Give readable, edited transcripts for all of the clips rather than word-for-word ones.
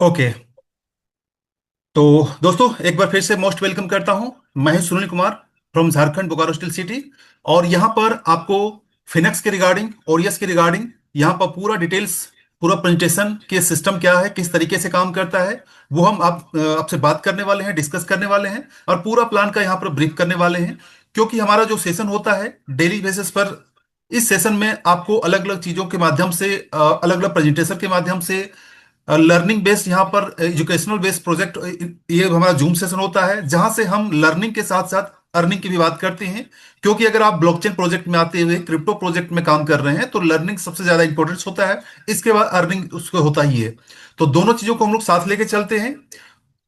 Okay. तो दोस्तों एक बार फिर से मोस्ट वेलकम करता हूं। मैं हूं Sunil Kumar from Jharkhand Bokaro steel city. और यहां पर आपको फिनेक्स के रिगार्डिंग ओरियस के रिगार्डिंग यहां पर पूरा डिटेल्स, पूरा प्रेजेंटेशन के सिस्टम क्या है, किस तरीके से काम करता है, वो हम आपसे बात करने वाले हैं, डिस्कस करने वाले हैं और पूरा प्लान का यहां पर ब्रीफ करने वाले हैं। क्योंकि हमारा जो सेशन होता है डेली बेसिस पर, इस सेशन में आपको अलग अलग चीजों के माध्यम से, अलग अलग प्रेजेंटेशन के माध्यम से, लर्निंग बेस्ड, यहाँ पर एजुकेशनल बेस्ड प्रोजेक्ट, ये हमारा जूम सेशन होता है जहां से हम लर्निंग के साथ साथ अर्निंग की भी बात करते हैं। क्योंकि अगर आप ब्लॉकचेन प्रोजेक्ट में आते हुए क्रिप्टो प्रोजेक्ट में काम कर रहे हैं तो लर्निंग सबसे ज्यादा इंपॉर्टेंस होता है, इसके बाद अर्निंग उसको होता ही है। तो दोनों चीजों को हम लोग साथ लेके चलते हैं।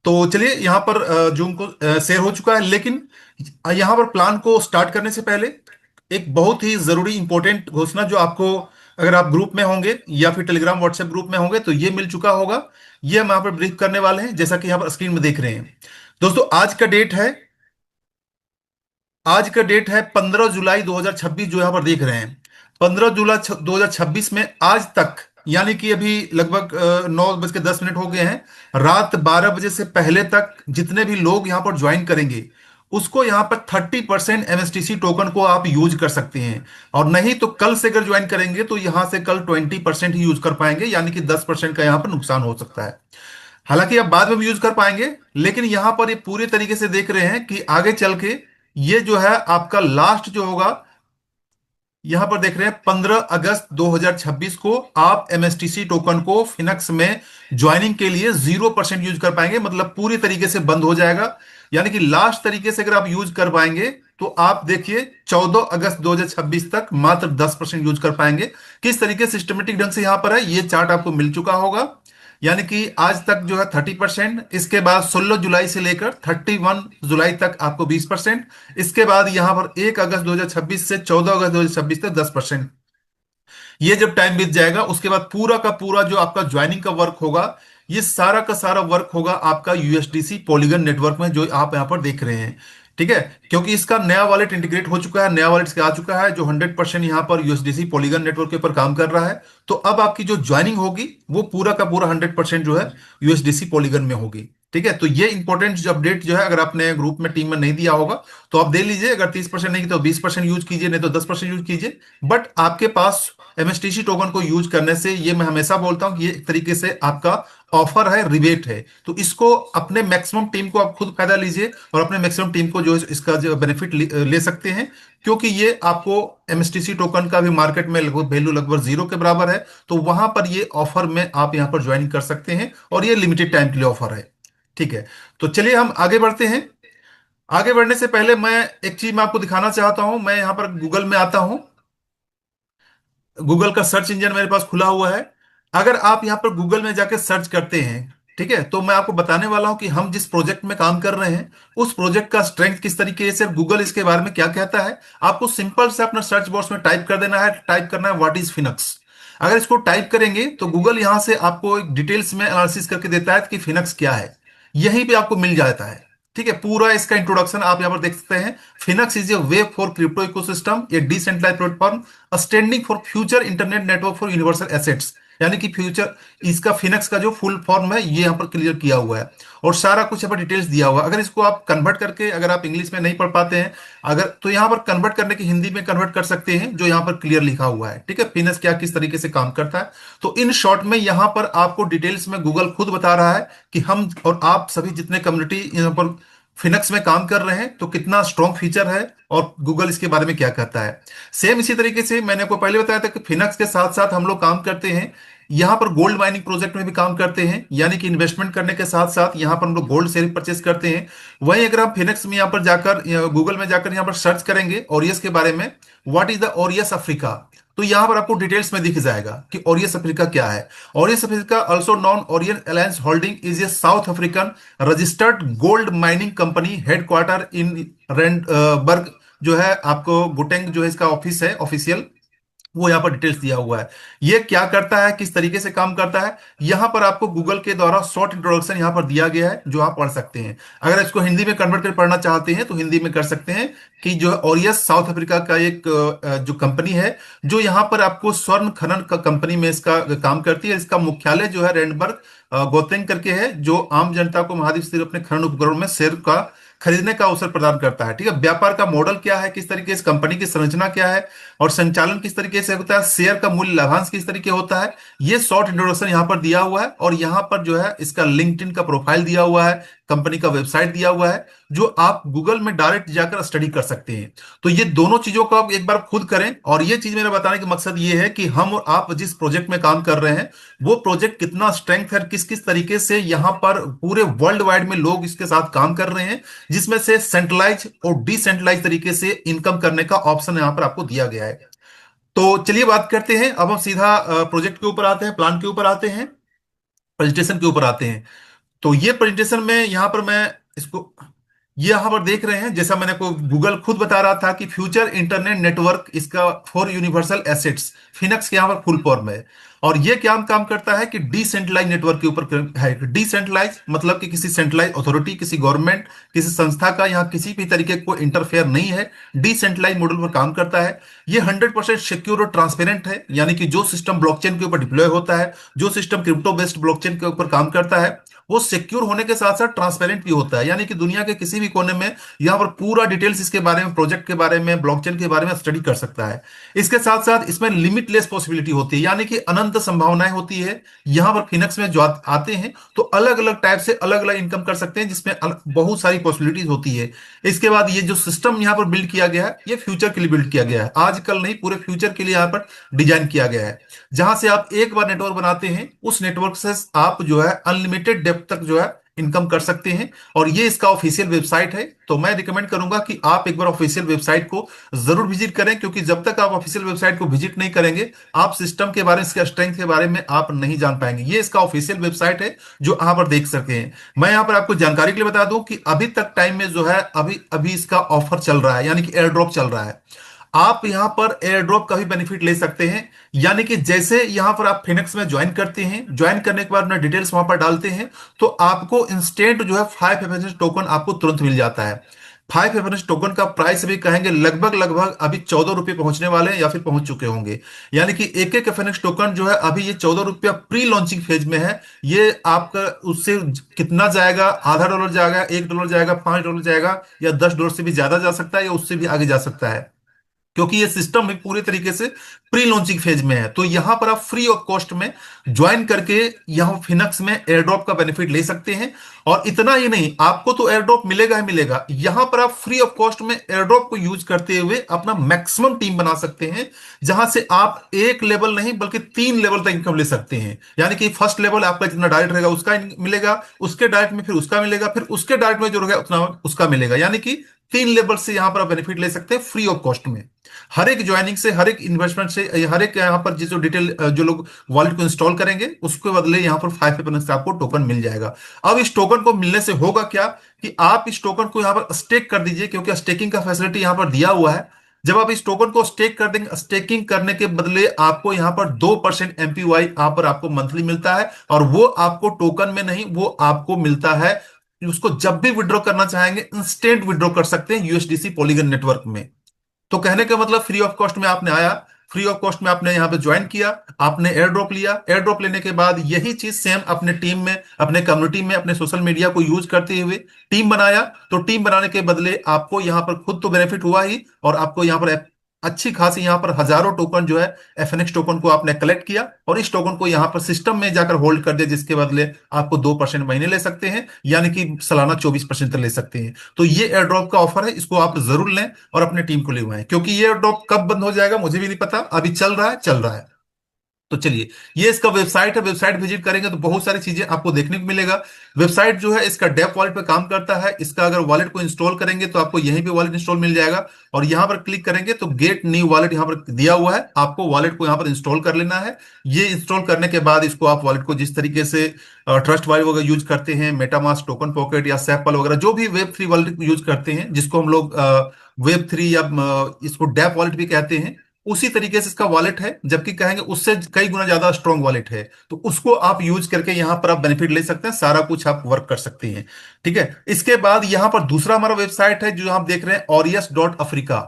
तो चलिए, यहाँ पर जूम को शेयर हो चुका है, लेकिन यहाँ पर प्लान को स्टार्ट करने से पहले एक बहुत ही जरूरी इंपॉर्टेंट घोषणा, जो आपको, अगर आप ग्रुप में होंगे या फिर टेलीग्राम व्हाट्सएप ग्रुप में होंगे तो ये मिल चुका होगा। ये हम यहाँ पर ब्रीफ करने वाले हैं, जैसा कि यहाँ पर स्क्रीन में देख रहे हैं। दोस्तों, आज का डेट है 15 जुलाई 2026, जो यहाँ पर देख रहे हैं। 15 जुलाई 2026 में आज तक, यानी कि अभी लगभग 9:10 हो गए हैं, रात 12 बजे से पहले तक जितने भी लोग यहाँ पर ज्वाइन करेंगे उसको यहाँ पर 30% एमएसटीसी टोकन को आप यूज कर सकते हैं। और नहीं तो कल से अगर ज्वाइन करेंगे तो यहां से कल 20% ही यूज कर पाएंगे, यानी कि 10% का यहाँ पर नुकसान हो सकता है। हालांकि आप बाद में भी यूज कर पाएंगे, लेकिन यहां पर ये पूरे तरीके से देख रहे हैं कि आगे चल के ये जो है आपका लास्ट जो होगा, यहां पर देख रहे हैं 15 अगस्त 2026 को आप एमएसटीसी टोकन को फिनक्स में ज्वाइनिंग के लिए 0% यूज कर पाएंगे, मतलब पूरी तरीके से बंद हो जाएगा। यानी कि लास्ट तरीके से अगर आप यूज कर पाएंगे तो आप देखिए 14 अगस्त 2026 तक मात्र 10% यूज कर पाएंगे। किस तरीके सिस्टमेटिक ढंग से यहां पर है, ये चार्ट आपको मिल चुका होगा। यानी कि आज तक जो है 30%, इसके बाद 16 जुलाई से लेकर 31 जुलाई तक आपको 20%, इसके बाद यहां पर 1 अगस्त 2026 से 14 अगस्त 2026 तक 10%। ये जब टाइम बीत जाएगा उसके बाद पूरा का पूरा जो आपका ज्वाइनिंग का वर्क होगा, ये सारा का सारा वर्क होगा आपका यूएसडीसी पॉलीगन नेटवर्क में, जो आप यहां पर देख रहे हैं। ठीक है, क्योंकि इसका नया वॉलेट इंटीग्रेट हो चुका है, नया वॉलेट इसका आ चुका है जो 100% यहां पर यूएसडीसी पॉलीगन नेटवर्क के ऊपर काम कर रहा है। तो अब आपकी जो ज्वाइनिंग होगी वो पूरा का पूरा 100% जो है यूएसडीसी पॉलीगन में होगी। ठीक है, तो ये इंपॉर्टेंट जो अपडेट जो है, अगर आपने ग्रुप में टीम में नहीं दिया होगा तो आप दे लीजिए। अगर 30% नहीं तो 20% यूज कीजिए, नहीं तो 10% यूज कीजिए। बट आपके पास एमएसटीसी टोकन को यूज करने से, ये मैं हमेशा बोलता हूं कि ये एक तरीके से आपका ऑफर है, रिबेट है। तो इसको अपने मैक्सिमम टीम को आप खुद फायदा लीजिए और अपने मैक्सिमम टीम को जो है इसका जो बेनिफिट ले सकते हैं। क्योंकि ये आपको एमएसटीसी टोकन का भी मार्केट में लगभग वैल्यू लगभग 0 के बराबर है। तो वहां पर ये ऑफर में आप यहां पर ज्वाइन कर सकते हैं और ये लिमिटेड टाइम के लिए ऑफर है। ठीक है, तो चलिए हम आगे बढ़ते हैं। आगे बढ़ने से पहले मैं एक चीज मैं आपको दिखाना चाहता हूं। मैं यहां पर गूगल में आता हूं। गूगल का सर्च इंजन मेरे पास खुला हुआ है। अगर आप यहां पर गूगल में जाके सर्च करते हैं, ठीक है, तो मैं आपको बताने वाला हूं कि हम जिस प्रोजेक्ट में काम कर रहे हैं उस प्रोजेक्ट का स्ट्रेंथ किस तरीके से, गूगल इसके बारे में क्या कहता है। आपको सिंपल से अपना सर्च बॉक्स में टाइप कर देना है, टाइप करना है व्हाट इज फिनक्स। अगर इसको टाइप करेंगे तो गूगल यहां से आपको एक डिटेल्स में एनालिसिस करके देता है कि फिनक्स क्या है। यहीं पे आपको मिल जाता है। ठीक है, पूरा इसका इंट्रोडक्शन आप यहां पर देख सकते हैं। फिनक्स is a web for crypto ecosystem, a decentralised platform standing for future internet network for universal assets. यानी कि फ्यूचर, इसका फिनक्स का जो फुल फॉर्म है ये यहाँ पर क्लियर किया हुआ है और सारा कुछ यहाँ पर डिटेल्स दिया हुआ है। अगर इसको आप कन्वर्ट करके, अगर आप इंग्लिश में नहीं पढ़ पाते हैं, अगर तो यहाँ पर कन्वर्ट करने की हिंदी में कन्वर्ट कर सकते हैं, जो यहाँ पर क्लियर लिखा हुआ है। ठीक है, फिनक्स क्या किस तरीके से काम करता है। तो इन शॉर्ट में यहाँ पर आपको डिटेल्स में गूगल खुद बता रहा है कि हम और आप सभी जितने कम्युनिटी यहाँ पर फिनक्स में काम कर रहे हैं तो कितना स्ट्रॉन्ग फीचर है और गूगल इसके बारे में क्या कहता है। सेम इसी तरीके से मैंने आपको पहले बताया था कि फिनक्स के साथ साथ हम लोग काम करते हैं, यहां पर गोल्ड माइनिंग प्रोजेक्ट में भी काम करते हैं। यानी कि इन्वेस्टमेंट करने के साथ साथ यहां पर हम लोग गोल्ड शेयर परचेस करते हैं। वहीं अगर आप फिनिक्स में यहां पर जाकर, गूगल में जाकर यहां पर सर्च करेंगे ओरियस के बारे में, what is the Orius Africa, तो यहां पर आपको डिटेल्स में दिख जाएगा कि ओरियस अफ्रीका क्या है। Orius Africa, also known Orion Alliance Holding, is a South African registered gold mining company, headquarter in Randburg, जो है आपको गुटेंग जो है इसका ऑफिस है ऑफिशियल। वो यहाँ पर डिटेल्स दिया हुआ है। ये क्या करता है, किस तरीके से काम करता है, यहाँ पर आपको गूगल के द्वारा शॉर्ट इंट्रोडक्शन यहाँ पर दिया गया है, जो आप पढ़ सकते हैं। अगर इसको हिंदी में कन्वर्ट कर पढ़ना चाहते हैं तो हिंदी में कर सकते हैं। कि जो है ओरियस साउथ अफ्रीका का एक जो कंपनी है, जो यहाँ पर आपको स्वर्ण खनन का कंपनी में इसका काम करती है। इसका मुख्यालय जो है रेडनबर्ग गोतेंग करके है, जो आम जनता को महाद्वीप से अपने खनन उपकरणों में शेयर का खरीदने का अवसर प्रदान करता है। ठीक है, व्यापार का मॉडल क्या है, किस तरीके से कंपनी की संरचना क्या है, और संचालन किस तरीके से होता है, शेयर का मूल्य लाभांश किस तरीके होता है, ये शॉर्ट इंट्रोडक्शन यहाँ पर दिया हुआ है। और यहाँ पर जो है इसका लिंक्डइन का प्रोफाइल दिया हुआ है, कंपनी का वेबसाइट दिया हुआ है, जो आप गूगल में डायरेक्ट जाकर स्टडी कर सकते हैं। तो ये दोनों चीजों को आप एक बार खुद करें। और ये चीज मेरा बताने का मकसद ये है कि हम और आप जिस प्रोजेक्ट में काम कर रहे हैं, वो प्रोजेक्ट कितना स्ट्रेंथ है, किस किस तरीके से यहाँ पर पूरे वर्ल्ड वाइड में लोग इसके साथ काम कर रहे हैं, जिसमें से सेंट्रलाइज और डिसेंट्रलाइज तरीके से इनकम करने का ऑप्शन यहाँ पर आपको दिया गया है। तो चलिए बात करते हैं, अब हम सीधा प्रोजेक्ट के ऊपर आते हैं, प्लान के ऊपर आते हैं, प्रेजेंटेशन के ऊपर आते हैं। तो ये प्रेजेंटेशन में यहाँ पर मैं इसको, ये यहाँ पर देख रहे हैं, जैसा मैंने को गूगल खुद बता रहा था कि फ्यूचर इंटरनेट नेटवर्क इसका फॉर यूनिवर्सल एसेट्स, फिनक्स के यहाँ पर फुल फॉर्म है। और ये क्या काम करता है कि डिसेंट्रलाइज नेटवर्क के ऊपर है। डिसेंट्रलाइज मतलब कि किसी सेंट्रलाइज अथॉरिटी, किसी गवर्नमेंट, किसी संस्था का यहाँ किसी भी तरीके को इंटरफेयर नहीं है, डिसेंट्रलाइज मॉडल पर काम करता है। ये 100% सिक्योर और ट्रांसपेरेंट है, यानी कि जो सिस्टम ब्लॉकचेन के ऊपर डिप्लॉय होता है, जो सिस्टम क्रिप्टो बेस्ड ब्लॉकचेन के ऊपर काम करता है, वो सिक्योर होने के साथ साथ ट्रांसपेरेंट भी होता है। यानी कि दुनिया के किसी भी कोने में यहाँ पर पूरा डिटेल्स इसके बारे में, प्रोजेक्ट के बारे में, ब्लॉकचेन के बारे में स्टडी कर सकता है। इसके साथ साथ इसमें लिमिटलेस पॉसिबिलिटी होती है, यानी कि अनंत संभावनाएं होती है। यहाँ पर फिनक्स में जो आते हैं तो अलग अलग टाइप से अलग अलग इनकम कर सकते हैं, जिसमें बहुत सारी पॉसिबिलिटीज होती है। इसके बाद ये जो सिस्टम यहाँ पर बिल्ड किया गया है, ये फ्यूचर के लिए बिल्ड किया गया है, आजकल नहीं, पूरे फ्यूचर के लिए यहाँ पर डिजाइन किया गया है। जहां से आप एक बार नेटवर्क बनाते हैं, उस नेटवर्क से आप जो है अनलिमिटेड डेप्थ तक जो है इनकम कर सकते हैं। और ये इसका ऑफिशियल वेबसाइट है। तो मैं रिकमेंड करूंगा कि आप एक बार ऑफिशियल वेबसाइट को जरूर विजिट करें, क्योंकि जब तक आप ऑफिशियल वेबसाइट को विजिट नहीं करेंगे, आप सिस्टम के बारे में, इसके स्ट्रेंथ के बारे में आप नहीं जान पाएंगे। ये इसका ऑफिशियल वेबसाइट है, जो यहाँ पर देख सकते हैं। मैं यहाँ पर आपको जानकारी के लिए बता दूं कि अभी तक टाइम में जो है, अभी अभी इसका ऑफर चल रहा है, यानी कि एयर ड्रॉप चल रहा है। आप यहां पर एयर ड्रॉप का भी बेनिफिट ले सकते हैं। यानी कि जैसे यहां पर आप फिनिक्स में ज्वाइन करते हैं, ज्वाइन करने के बाद अपना डिटेल्स वहां पर डालते हैं, तो आपको इंस्टेंट जो है 5 टोकन आपको तुरंत मिल जाता है। 5 टोकन का प्राइस अभी कहेंगे लगभग लगभग अभी 14 रुपये पहुंचने वाले हैं, या फिर पहुंच चुके होंगे। यानी कि एक एक फिनिक्स टोकन जो है अभी ये 14 रुपया प्री लॉन्चिंग फेज में है। ये आपका उससे कितना जाएगा, $0.5 जाएगा, $1 जाएगा, $5 जाएगा, या $10 से भी ज्यादा जा सकता है, या उससे भी आगे जा सकता है, क्योंकि ये सिस्टम भी पूरी तरीके से प्री लॉन्चिंग फेज में है। तो यहां पर आप फ्री ऑफ कॉस्ट में ज्वाइन करके यहां फिनक्स में एयर ड्रॉप का बेनिफिट ले सकते हैं। और इतना ही नहीं, आपको तो एयर ड्रॉप मिलेगा ही मिलेगा, यहां पर आप फ्री ऑफ कॉस्ट में एयर ड्रॉप को यूज करते हुए अपना मैक्सिमम टीम बना सकते हैं, जहां से आप एक लेवल नहीं बल्कि 3 लेवल तक इनकम ले सकते हैं। यानी कि फर्स्ट लेवल आपका जितना डायरेक्ट रहेगा उसका मिलेगा, उसके डायरेक्ट में फिर उसका मिलेगा, फिर उसके डायरेक्ट में जो रहेगा उतना उसका मिलेगा। यानी कि 3 लेवल से यहां पर आप बेनिफिट ले सकते हैं फ्री ऑफ कॉस्ट में। हर एक ज्वाइनिंग से, हर एक इन्वेस्टमेंट से, हर एक यहाँ पर जो डिटेल जो लोग वॉलेट को इंस्टॉल करेंगे, उसके बदले यहाँ पर 5 से आपको टोकन मिल जाएगा। अब इस टोकन को मिलने से होगा क्या कि आप इस टोकन को यहाँ पर स्टेक कर दीजिए, क्योंकि स्टेकिंग का फैसिलिटी यहाँ पर दिया हुआ है। जब आप इस टोकन को स्टेक कर देंगे, स्टेकिंग करने के बदले आपको यहाँ पर 2% एमपीवाई यहाँ पर आपको मंथली मिलता है। और वो आपको टोकन में नहीं, वो आपको मिलता है, उसको जब भी विड्रॉ करना चाहेंगे इंस्टेंट विड्रॉ कर सकते हैं यूएसडीसी पॉलीगन नेटवर्क में। तो कहने का मतलब फ्री ऑफ कॉस्ट में आपने आया, फ्री ऑफ कॉस्ट में आपने यहाँ पे ज्वाइन किया, आपने एयर ड्रॉप लिया, एयर ड्रॉप लेने के बाद यही चीज सेम अपने टीम में, अपने कम्युनिटी में, अपने सोशल मीडिया को यूज करते हुए टीम बनाया। तो टीम बनाने के बदले आपको यहाँ पर खुद तो बेनिफिट हुआ ही, और आपको यहाँ पर अच्छी खासी यहाँ पर हजारों टोकन जो है एफएनएक्स टोकन को आपने कलेक्ट किया, और इस टोकन को यहाँ पर सिस्टम में जाकर होल्ड कर दिया, जिसके बदले आपको 2% महीने ले सकते हैं, यानी कि सालाना 24% तक ले सकते हैं। तो ये एयर ड्रॉप का ऑफर है, इसको आप जरूर लें और अपने टीम को ले आएं, क्योंकि ये एयर ड्रॉप कब बंद हो जाएगा मुझे भी नहीं पता, अभी चल रहा है, चल रहा है। तो चलिए, ये इसका वेबसाइट है, वेबसाइट विजिट करेंगे तो बहुत सारी चीजें आपको देखने को मिलेगा। वेबसाइट जो है इसका डेप वॉलेट पे काम करता है। इसका अगर वॉलेट को इंस्टॉल करेंगे तो आपको यहीं पे वॉलेट इंस्टॉल मिल जाएगा, और यहां पर क्लिक करेंगे तो गेट न्यू वॉलेट यहां पर दिया हुआ है, आपको वॉलेट को यहां पर इंस्टॉल कर लेना है। ये इंस्टॉल करने के बाद इसको आप वॉलेट को जिस तरीके से ट्रस्ट वॉलेट वगैरह यूज करते हैं, मेटामास्क, टोकन पॉकेट या सैपल वगैरह, जो भी वेब 3 वॉलेट यूज करते हैं, जिसको हम लोग वेब 3 या इसको डेप वॉलेट भी कहते हैं, उसी तरीके से इसका वॉलेट है, जबकि कहेंगे उससे कई गुना ज्यादा स्ट्रॉन्ग वॉलेट है। तो उसको आप यूज करके यहां पर आप बेनिफिट ले सकते हैं, सारा कुछ आप वर्क कर सकते हैं। ठीक है, इसके बाद यहां पर दूसरा हमारा वेबसाइट है जो आप देख रहे हैं, Aureus.Africa।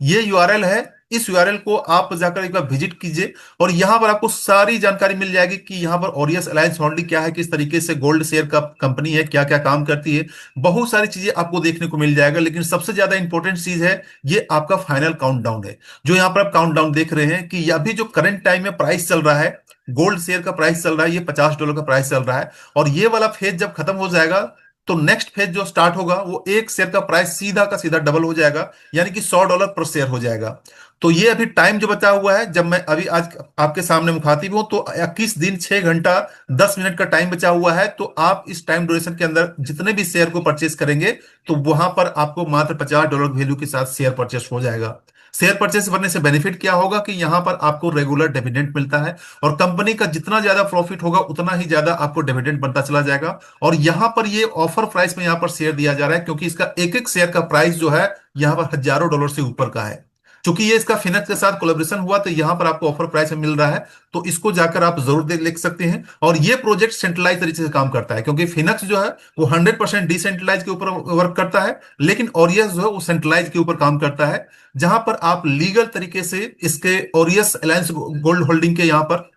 ये यूआरएल है। इस यूआरएल को आप जाकर एक बार विजिट कीजिए, और यहां पर आपको सारी जानकारी मिल जाएगी कि यहां पर ऑरियस अलायंस होल्डिंग क्या है, किस तरीके से गोल्ड शेयर का कंपनी है, क्या क्या काम करती है। बहुत सारी चीजें आपको देखने को मिल जाएगा, लेकिन सबसे ज्यादा इंपॉर्टेंट चीज है, ये आपका फाइनल काउंटडाउन है। जो यहां पर आप काउंटडाउन देख रहे हैं कि अभी जो करंट टाइम में प्राइस चल रहा है, गोल्ड शेयर का प्राइस चल रहा है, ये $50 का प्राइस चल रहा है। और ये वाला फेज जब खत्म हो जाएगा, तो नेक्स्ट फेज जो स्टार्ट होगा, वो एक शेयर का प्राइस सीधा का सीधा डबल हो जाएगा, यानी कि $100 पर शेयर हो जाएगा। तो ये अभी टाइम जो बचा हुआ है, जब मैं अभी आज आपके सामने मुखातिब हूं, तो 21 दिन 6 घंटा 10 मिनट का टाइम बचा हुआ है। तो आप इस टाइम ड्यूरेशन के अंदर जितने भी शेयर को परचेस करेंगे, तो वहां पर आपको मात्र $50 वैल्यू के साथ शेयर परचेस हो जाएगा। शेयर परचेस करने से बेनिफिट क्या होगा कि यहां पर आपको रेगुलर डिविडेंड मिलता है, और कंपनी का जितना ज्यादा प्रॉफिट होगा उतना ही ज्यादा आपको डिविडेंड बनता चला जाएगा। और यहां पर ये ऑफर प्राइस में यहां पर शेयर दिया जा रहा है, क्योंकि इसका एक एक शेयर का प्राइस जो है यहां पर हजारों डॉलर से ऊपर का है। चूंकि ये इसका फिनक्स के साथ कोलेब्रेशन हुआ, तो यहां पर आपको ऑफर प्राइस में मिल रहा है। तो इसको जाकर आप जरूर देख लिख सकते हैं। और ये प्रोजेक्ट सेंट्रलाइज तरीके से काम करता है, क्योंकि फिनक्स जो है वो 100% डिसेंट्रलाइज के ऊपर वर्क करता है, लेकिन ओरियस जो है वो सेंट्रलाइज के ऊपर काम करता है। जहां पर आप लीगल तरीके से इसके ओरियस अलायंस गोल्ड होल्डिंग के यहां पर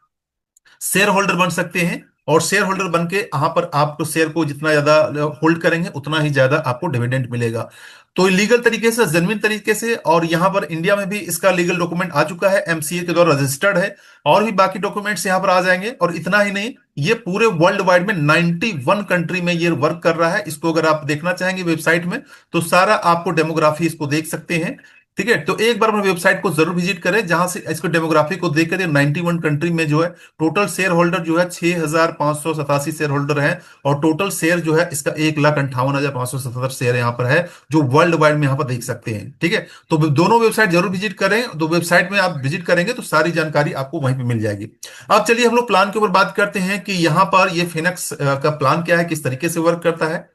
शेयर होल्डर बन सकते हैं। और शेयर होल्डर बन के यहाँ पर आपको शेयर को जितना ज्यादा होल्ड करेंगे, उतना ही ज्यादा आपको डिविडेंड मिलेगा। तो लीगल तरीके से, जेन्युइन तरीके से, और यहाँ पर इंडिया में भी इसका लीगल डॉक्यूमेंट आ चुका है, एमसीए के द्वारा रजिस्टर्ड है। और भी बाकी डॉक्यूमेंट्स यहाँ पर आ जाएंगे। और इतना ही नहीं, ये पूरे वर्ल्ड वाइड में 91 कंट्री में ये वर्क कर रहा है। इसको अगर आप देखना चाहेंगे वेबसाइट में, तो सारा आपको डेमोग्राफी इसको देख सकते हैं। ठीक है, तो एक बार अपने वेबसाइट को जरूर विजिट करें, जहां से इसको डेमोग्राफी को देख कर 91 कंट्री में जो है टोटल शेयर होल्डर जो है 6,587 शेयर होल्डर है। और टोटल शेयर जो है इसका 1,58,577 शेयर यहाँ पर है, जो वर्ल्ड वाइड में यहाँ पर देख सकते हैं। ठीक है, तो दोनों वेबसाइट जरूर विजिट करें। तो वेबसाइट में आप विजिट करेंगे तो सारी जानकारी आपको वहीं पे मिल जाएगी। अब चलिए हम लोग प्लान के ऊपर बात करते हैं कि यहाँ पर ये फिनक्स का प्लान क्या है, किस तरीके से वर्क करता है।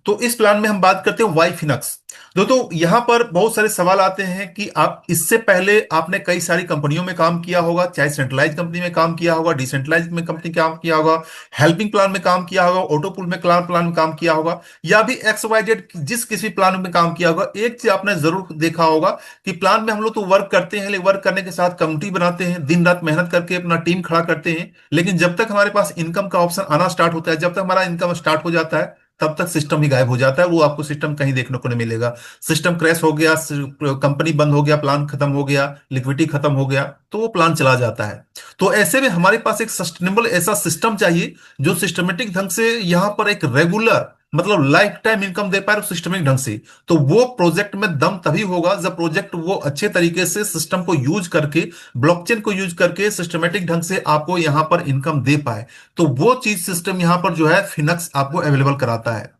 तो इस प्लान में हम बात करते हैं वाई फिनक्स। दोस्तों, यहां पर बहुत सारे सवाल आते हैं कि आप इससे पहले आपने कई सारी कंपनियों में काम किया होगा, चाहे सेंट्रलाइज कंपनी में काम किया होगा, डिसेंट्रलाइज में कंपनी काम किया होगा, हेल्पिंग प्लान में काम किया होगा, ऑटोपूल में प्लान प्लान में काम किया होगा, या भी एक्स वाई जेड जिस किसी प्लान में काम किया होगा। एक चीज आपने जरूर देखा होगा कि प्लान में हम लोग तो वर्क करते हैं, लेकिन वर्क करने के साथ कम्युनिटी बनाते हैं, दिन रात मेहनत करके अपना टीम खड़ा करते हैं। लेकिन जब तक हमारे पास इनकम का ऑप्शन आना स्टार्ट होता है, जब तक हमारा इनकम स्टार्ट हो जाता है, तब तक सिस्टम ही गायब हो जाता है। वो आपको सिस्टम कहीं देखने को नहीं मिलेगा। सिस्टम क्रैश हो गया, कंपनी बंद हो गया, प्लान खत्म हो गया, लिक्विडिटी खत्म हो गया, तो वो प्लान चला जाता है। तो ऐसे में हमारे पास एक सस्टेनेबल ऐसा सिस्टम चाहिए, जो सिस्टमेटिक ढंग से यहां पर एक रेगुलर, मतलब लाइफ टाइम इनकम दे पाए सिस्टमिक ढंग से। तो वो प्रोजेक्ट में दम तभी होगा जब प्रोजेक्ट वो अच्छे तरीके से सिस्टम को यूज करके, ब्लॉकचेन को यूज करके सिस्टमेटिक ढंग से आपको यहां पर इनकम दे पाए। तो वो चीज सिस्टम यहां पर जो है फिनक्स आपको अवेलेबल कराता है।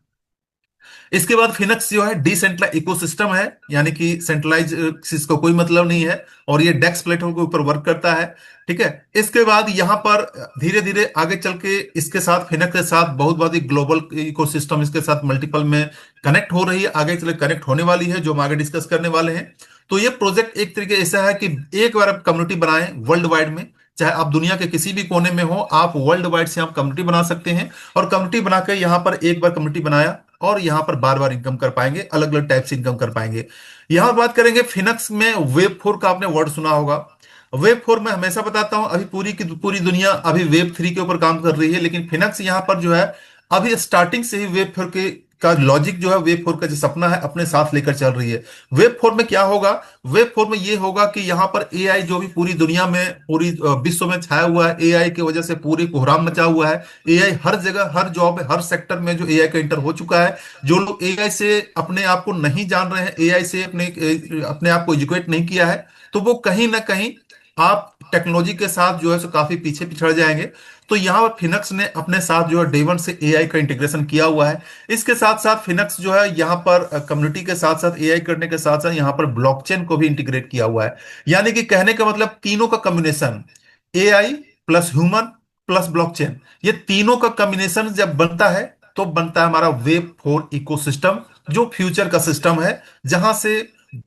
इसके बाद फिनक्स जो है डिसेंट्रलाइज इकोसिस्टम है, यानी कि सेंट्रलाइज इसका कोई मतलब नहीं है, और ये डेक्स प्लेटफॉर्म के ऊपर वर्क करता है। ठीक है, इसके बाद यहां पर धीरे धीरे आगे चल के इसके साथ, फिनक्स के साथ बहुत बहुत ग्लोबल इकोसिस्टम इसके साथ मल्टीपल में कनेक्ट हो रही है, आगे चले कनेक्ट होने वाली है, जो हम आगे डिस्कस करने वाले हैं। तो ये प्रोजेक्ट एक तरीके ऐसा है कि एक बार आप कम्युनिटी बनाएं वर्ल्ड वाइड में, चाहे आप दुनिया के किसी भी कोने में हो, आप वर्ल्ड वाइड से आप कम्युनिटी बना सकते हैं। और कम्युनिटी बनाकर यहां पर एक बार कम्युनिटी बनाया, और यहां पर बार बार इनकम कर पाएंगे, अलग अलग टाइप से इनकम कर पाएंगे। यहां बात करेंगे फिनक्स में वेब 4 का, आपने वर्ड सुना होगा। वेब 4 में हमेशा बताता हूं, अभी पूरी की पूरी दुनिया अभी वेब 3 के ऊपर काम कर रही है, लेकिन फिनक्स यहां पर जो है अभी स्टार्टिंग से ही वेब 4 के का लॉजिक जो है, वेब 4 का जो सपना है अपने साथ लेकर चल रही है। वेब 4 में क्या होगा? वेब 4 में ये होगा कि यहां पर एआई जो भी पूरी दुनिया में, पूरी विश्व में छाया हुआ है, एआई की वजह से पूरी कोहराम मचा हुआ है। एआई हर जगह, हर जॉब, हर सेक्टर में जो एआई का इंटर हो चुका है। जो लोग एआई से अपने आप को नहीं जान रहे हैं, एआई से अपने अपने आप को एजुकेट नहीं किया है, तो वो कहीं ना कहीं आप टेक्नोलॉजी के साथ जो है सो काफी पीछे पिछड़ जाएंगे। तो यहाँ पर फिनक्स ने अपने साथ जो है डे वन से एआई का इंटीग्रेशन किया हुआ है। इसके साथ साथ फिनक्स जो है यहाँ पर कम्युनिटी के साथ साथ, एआई करने के साथ साथ यहाँ पर ब्लॉकचेन को भी इंटीग्रेट किया हुआ है। यानी कि कहने का मतलब तीनों का combination, AI plus human plus blockchain, ये तीनों का कॉम्बिनेशन जब बनता है, तो बनता है हमारा वेब 4 इकोसिस्टम, जो फ्यूचर का सिस्टम है, जहां से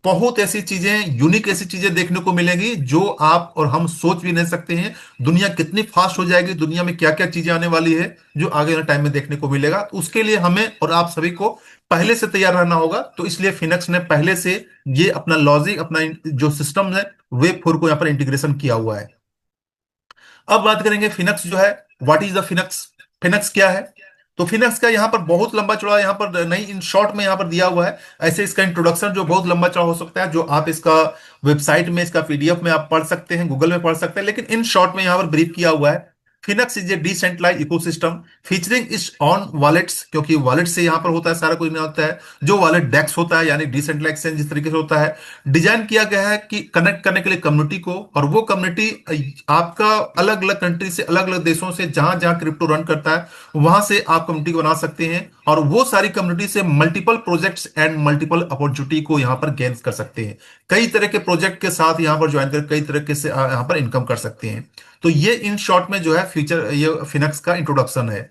बहुत ऐसी चीजें, यूनिक ऐसी चीजें देखने को मिलेंगी जो आप और हम सोच भी नहीं सकते हैं। दुनिया कितनी फास्ट हो जाएगी, दुनिया में क्या क्या चीजें आने वाली है, जो आगे वाले टाइम में देखने को मिलेगा। तो उसके लिए हमें और आप सभी को पहले से तैयार रहना होगा। तो इसलिए फिनक्स ने पहले से ये अपना लॉजिक, अपना जो सिस्टम है, वेब फोर को यहाँ पर इंटीग्रेशन किया हुआ है। अब बात करेंगे फिनक्स जो है, व्हाट इज द फिनक्स, फिनक्स क्या है। तो फिनक्स का यहाँ पर बहुत लंबा चौड़ा यहाँ पर नहीं, इन शॉर्ट में यहाँ पर दिया हुआ है। ऐसे इसका इंट्रोडक्शन जो बहुत लंबा चौड़ा हो सकता है, जो आप इसका वेबसाइट में, इसका पीडीएफ में आप पढ़ सकते हैं, गूगल में पढ़ सकते हैं, लेकिन इन शॉर्ट में यहाँ पर ब्रीफ किया हुआ है। फिनक्स is a decentralise ecosystem featuring its own wallets, क्योंकि वॉलेट से यहाँ पर होता है सारा कुछ नहीं होता है। जो वॉलेट डेक्स होता है, यानी डिसेंट्रलाइज एक्सचेंज जिस तरीके से होता है, डिजाइन किया गया है कि कनेक्ट करने के लिए कम्युनिटी को। और वो कम्युनिटी आपका अलग अलग कंट्री से, अलग अलग देशों से, जहां जहां क्रिप्टो रन करता है वहां से आप कम्युनिटी को बना सकते हैं। और वो सारी कम्युनिटी से multiple projects and multiple opportunity को यहां पर गेन कर सकते हैं। कई तरह के प्रोजेक्ट के साथ यहां पर ज्वाइन कर कई तरह से यहां पर इनकम कर सकते हैं। तो ये इन शॉर्ट में जो है फ्यूचर, ये फिनक्स का इंट्रोडक्शन है।